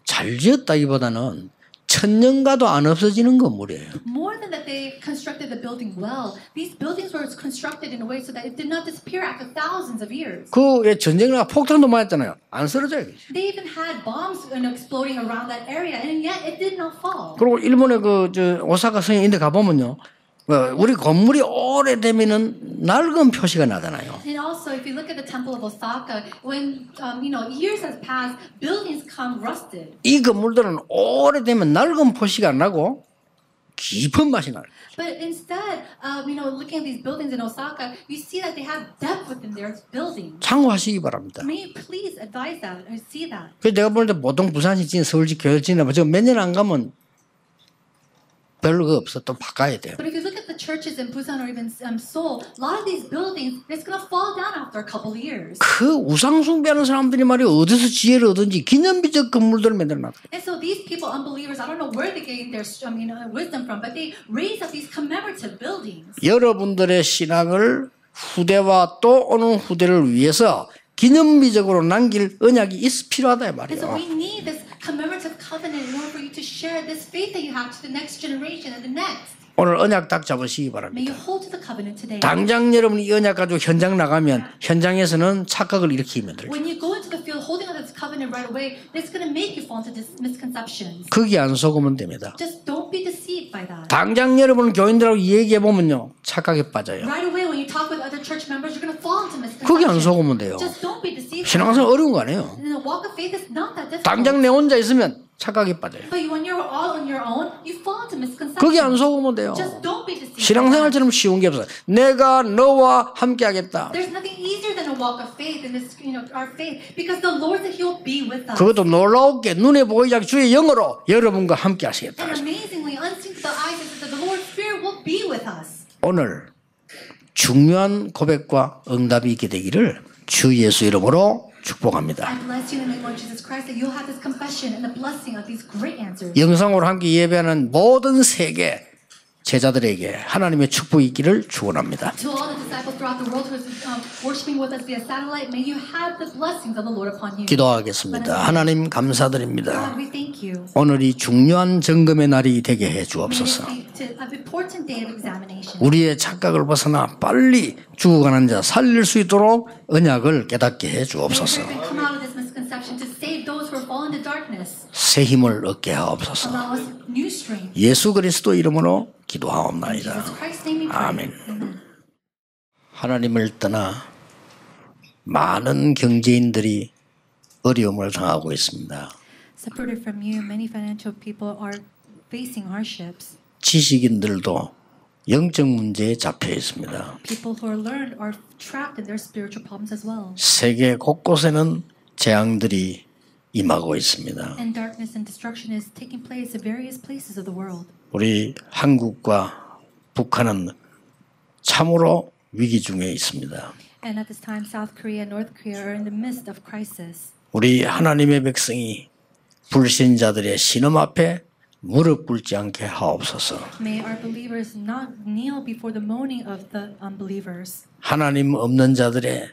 [SPEAKER 1] 잘 지었다기보다는 천년 가도 안 없어지는 건물이에요.
[SPEAKER 2] More than that, they constructed the building well. These buildings were constructed in a way so that it did not disappear after thousands of years.
[SPEAKER 1] 그 전쟁이나 폭탄도 맞았잖아요. 안 쓰러져요.
[SPEAKER 2] They even had bombs exploding around that area, and yet it did not fall.
[SPEAKER 1] 그리고 일본의 오사카 성에 인데 가보면요. 우리 건물이 오래되면은 낡은 표시가 나잖아요.
[SPEAKER 2] And also, if you look at the temple of Osaka, when years has passed, buildings come rusted.
[SPEAKER 1] 이 건물들은 오래되면 낡은 표시가 안 나고 깊은 맛이 나요.
[SPEAKER 2] But instead, looking at these buildings in Osaka, you see that they have depth within their buildings.
[SPEAKER 1] 참고하시기 바랍니다.
[SPEAKER 2] May you please advise that or see that.
[SPEAKER 1] 그래서 내가 볼 때 보통 부산시 진 서울시 교회 지나면 몇 년 안 가면 별로 없어. 또 바꿔야 돼요.
[SPEAKER 2] But if you look at the churches in Busan or even Seoul, a lot of these buildings, it's going to fall down after a couple of years.
[SPEAKER 1] 그 우상 숭배하는 사람들이 말이야 어디서 지혜를 얻은지 기념비적 건물들을 만들어놨어요.
[SPEAKER 2] And so these people, unbelievers, I don't know where they gain their wisdom from, but they raise up these commemorative buildings.
[SPEAKER 1] 여러분들의 신앙을 후대와 또 오는 후대를 위해서 기념비적으로 남길 언약이 필요하다 이
[SPEAKER 2] And so
[SPEAKER 1] 말이에요.
[SPEAKER 2] we need this commemorative covenant in order for you to share this faith that you have to the next generation and the next.
[SPEAKER 1] 오늘 언약 딱 잡으시기
[SPEAKER 2] May
[SPEAKER 1] 바랍니다.
[SPEAKER 2] you hold to the covenant today.
[SPEAKER 1] 당장 여러분이 이 언약 가지고 현장 나가면 현장에서는 착각을 일으키면 돼요.
[SPEAKER 2] When you go into the field holding on to this covenant right away, it's going to make you fall into misconceptions.
[SPEAKER 1] 거기 안 속으면 됩니다.
[SPEAKER 2] Just don't be deceived by that.
[SPEAKER 1] 당장 여러분 교인들하고 얘기해 보면요 착각에 빠져요.
[SPEAKER 2] Right away, when you talk with other church members, you're going to fall into
[SPEAKER 1] 거기 안
[SPEAKER 2] misconceptions.
[SPEAKER 1] 속으면 돼요.
[SPEAKER 2] Just don't be deceived.
[SPEAKER 1] 신앙생활 어려운 거 아니에요.
[SPEAKER 2] The walk of faith is not that difficult.
[SPEAKER 1] 당장 내 혼자 있으면 착각에 빠져요.
[SPEAKER 2] But when you're all on your own, you fall into misconceptions.
[SPEAKER 1] 거기 안 속으면 돼요.
[SPEAKER 2] Just don't be deceived.
[SPEAKER 1] 신앙생활처럼 쉬운 게 없어요. 내가 너와 함께 하겠다.
[SPEAKER 2] There's nothing easier than a walk of faith in this, our faith, because the Lord said He'll be with us.
[SPEAKER 1] 그것도 놀라웠게 눈에 보이지 않게 주의 영으로 여러분과 함께 하시겠다.
[SPEAKER 2] And amazingly, unseen to the eyes, it says that the Lord's Spirit will be with us.
[SPEAKER 1] 오늘 중요한 고백과 응답이 있게 되기를 주 예수 이름으로 축복합니다.
[SPEAKER 2] I bless you in the name of Jesus Christ that you'll have this confession and the blessing of these great answers.
[SPEAKER 1] 영상으로 함께 예배하는 모든 세계 제자들에게 하나님의 축복이 있기를 축원합니다.
[SPEAKER 2] To all the disciples throughout the world who is worshiping with us via satellite, may you have the blessings of the Lord upon you.
[SPEAKER 1] 기도하겠습니다. 하나님 감사드립니다.
[SPEAKER 2] God, we thank you.
[SPEAKER 1] 오늘이 중요한 점검의 날이 되게 해
[SPEAKER 2] May
[SPEAKER 1] 주옵소서.
[SPEAKER 2] this be an important day of examination.
[SPEAKER 1] 우리의 착각을 벗어나 빨리 죽어가는 자 살릴 수 있도록 언약을 깨닫게 해
[SPEAKER 2] May
[SPEAKER 1] 주옵소서.
[SPEAKER 2] we come out of this misconception to save those who are fallen into darkness.
[SPEAKER 1] 새 힘을 얻게 하옵소서.
[SPEAKER 2] Allow us new strength.
[SPEAKER 1] 예수 그리스도 이름으로
[SPEAKER 2] In
[SPEAKER 1] 기도하옵나이다.
[SPEAKER 2] Jesus Christ's name we pray.
[SPEAKER 1] 아멘.
[SPEAKER 2] Amen.
[SPEAKER 1] 하나님을 떠나 많은 경제인들이 어려움을 당하고 있습니다.
[SPEAKER 2] Separated from you, many financial people are facing hardships.
[SPEAKER 1] 지식인들도 영적 문제에 잡혀 있습니다.
[SPEAKER 2] People who are learned are trapped in their spiritual problems as well.
[SPEAKER 1] 세계 곳곳에는 재앙들이 임하고 있습니다.
[SPEAKER 2] And darkness and destruction is taking place in various places of the world.
[SPEAKER 1] 우리 한국과 북한은 참으로 위기 중에 있습니다.
[SPEAKER 2] And at this time, South Korea and North Korea are in the midst of crisis.
[SPEAKER 1] 우리 하나님의 백성이 불신자들의 신음 앞에 무릎 꿇지 않게 하옵소서.
[SPEAKER 2] May our believers not kneel before the moaning of the unbelievers.
[SPEAKER 1] 하나님 없는 자들의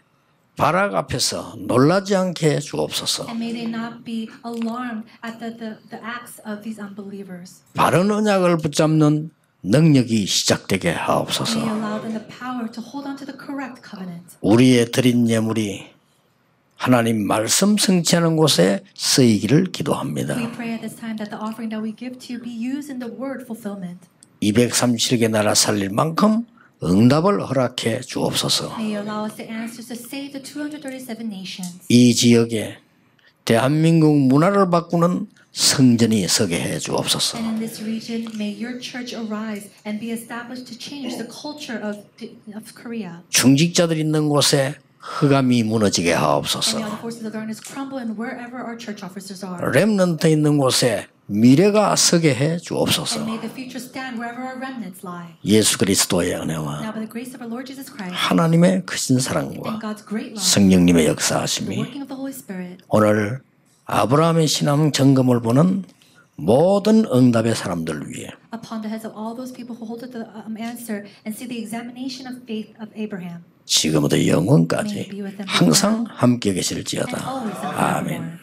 [SPEAKER 1] 발악 앞에서 놀라지 않게 해 주옵소서.
[SPEAKER 2] And may they not be alarmed at the acts of these unbelievers.
[SPEAKER 1] 바른 언약을 붙잡는 능력이 시작되게
[SPEAKER 2] May
[SPEAKER 1] 하옵소서.
[SPEAKER 2] allow them the power to hold on to the correct covenant.
[SPEAKER 1] 우리의 드린 예물이 하나님 말씀 성취하는 곳에 쓰이기를 기도합니다.
[SPEAKER 2] We pray at this time that the offering that we give to you be used in the word fulfillment.
[SPEAKER 1] 237개 나라 살릴 만큼 응답을 허락해 주옵소서.
[SPEAKER 2] May you allow us the answers to save the 237 nations.
[SPEAKER 1] 이 지역에 대한민국 문화를 바꾸는 성전이 서게 해 주옵소서.
[SPEAKER 2] And in this region, may your church arise and be established to change the culture of Korea.
[SPEAKER 1] 중직자들 있는 곳에 흑암이 무너지게
[SPEAKER 2] And may all
[SPEAKER 1] 하옵소서.
[SPEAKER 2] the forces of darkness crumble and wherever our church officers are.
[SPEAKER 1] 렘넌트 있는 곳에 미래가 서게 해
[SPEAKER 2] And
[SPEAKER 1] 주옵소서.
[SPEAKER 2] may the future stand wherever our remnants lie.
[SPEAKER 1] 예수 그리스도의
[SPEAKER 2] Now
[SPEAKER 1] 은혜와
[SPEAKER 2] by the grace of our Lord Jesus Christ
[SPEAKER 1] 하나님의 크신
[SPEAKER 2] and
[SPEAKER 1] 사랑과
[SPEAKER 2] God's great love,
[SPEAKER 1] 성령님의
[SPEAKER 2] the
[SPEAKER 1] 역사하심이
[SPEAKER 2] working of the Holy Spirit,
[SPEAKER 1] 오늘 아브라함의 신앙 점검을 보는 모든 응답의 사람들 위해
[SPEAKER 2] upon the heads of all those people who hold the answer and see the examination of faith of Abraham,
[SPEAKER 1] 지금부터 영원까지 항상 함께
[SPEAKER 2] and
[SPEAKER 1] 계실지어다.
[SPEAKER 2] always and
[SPEAKER 1] 아멘.
[SPEAKER 2] forevermore.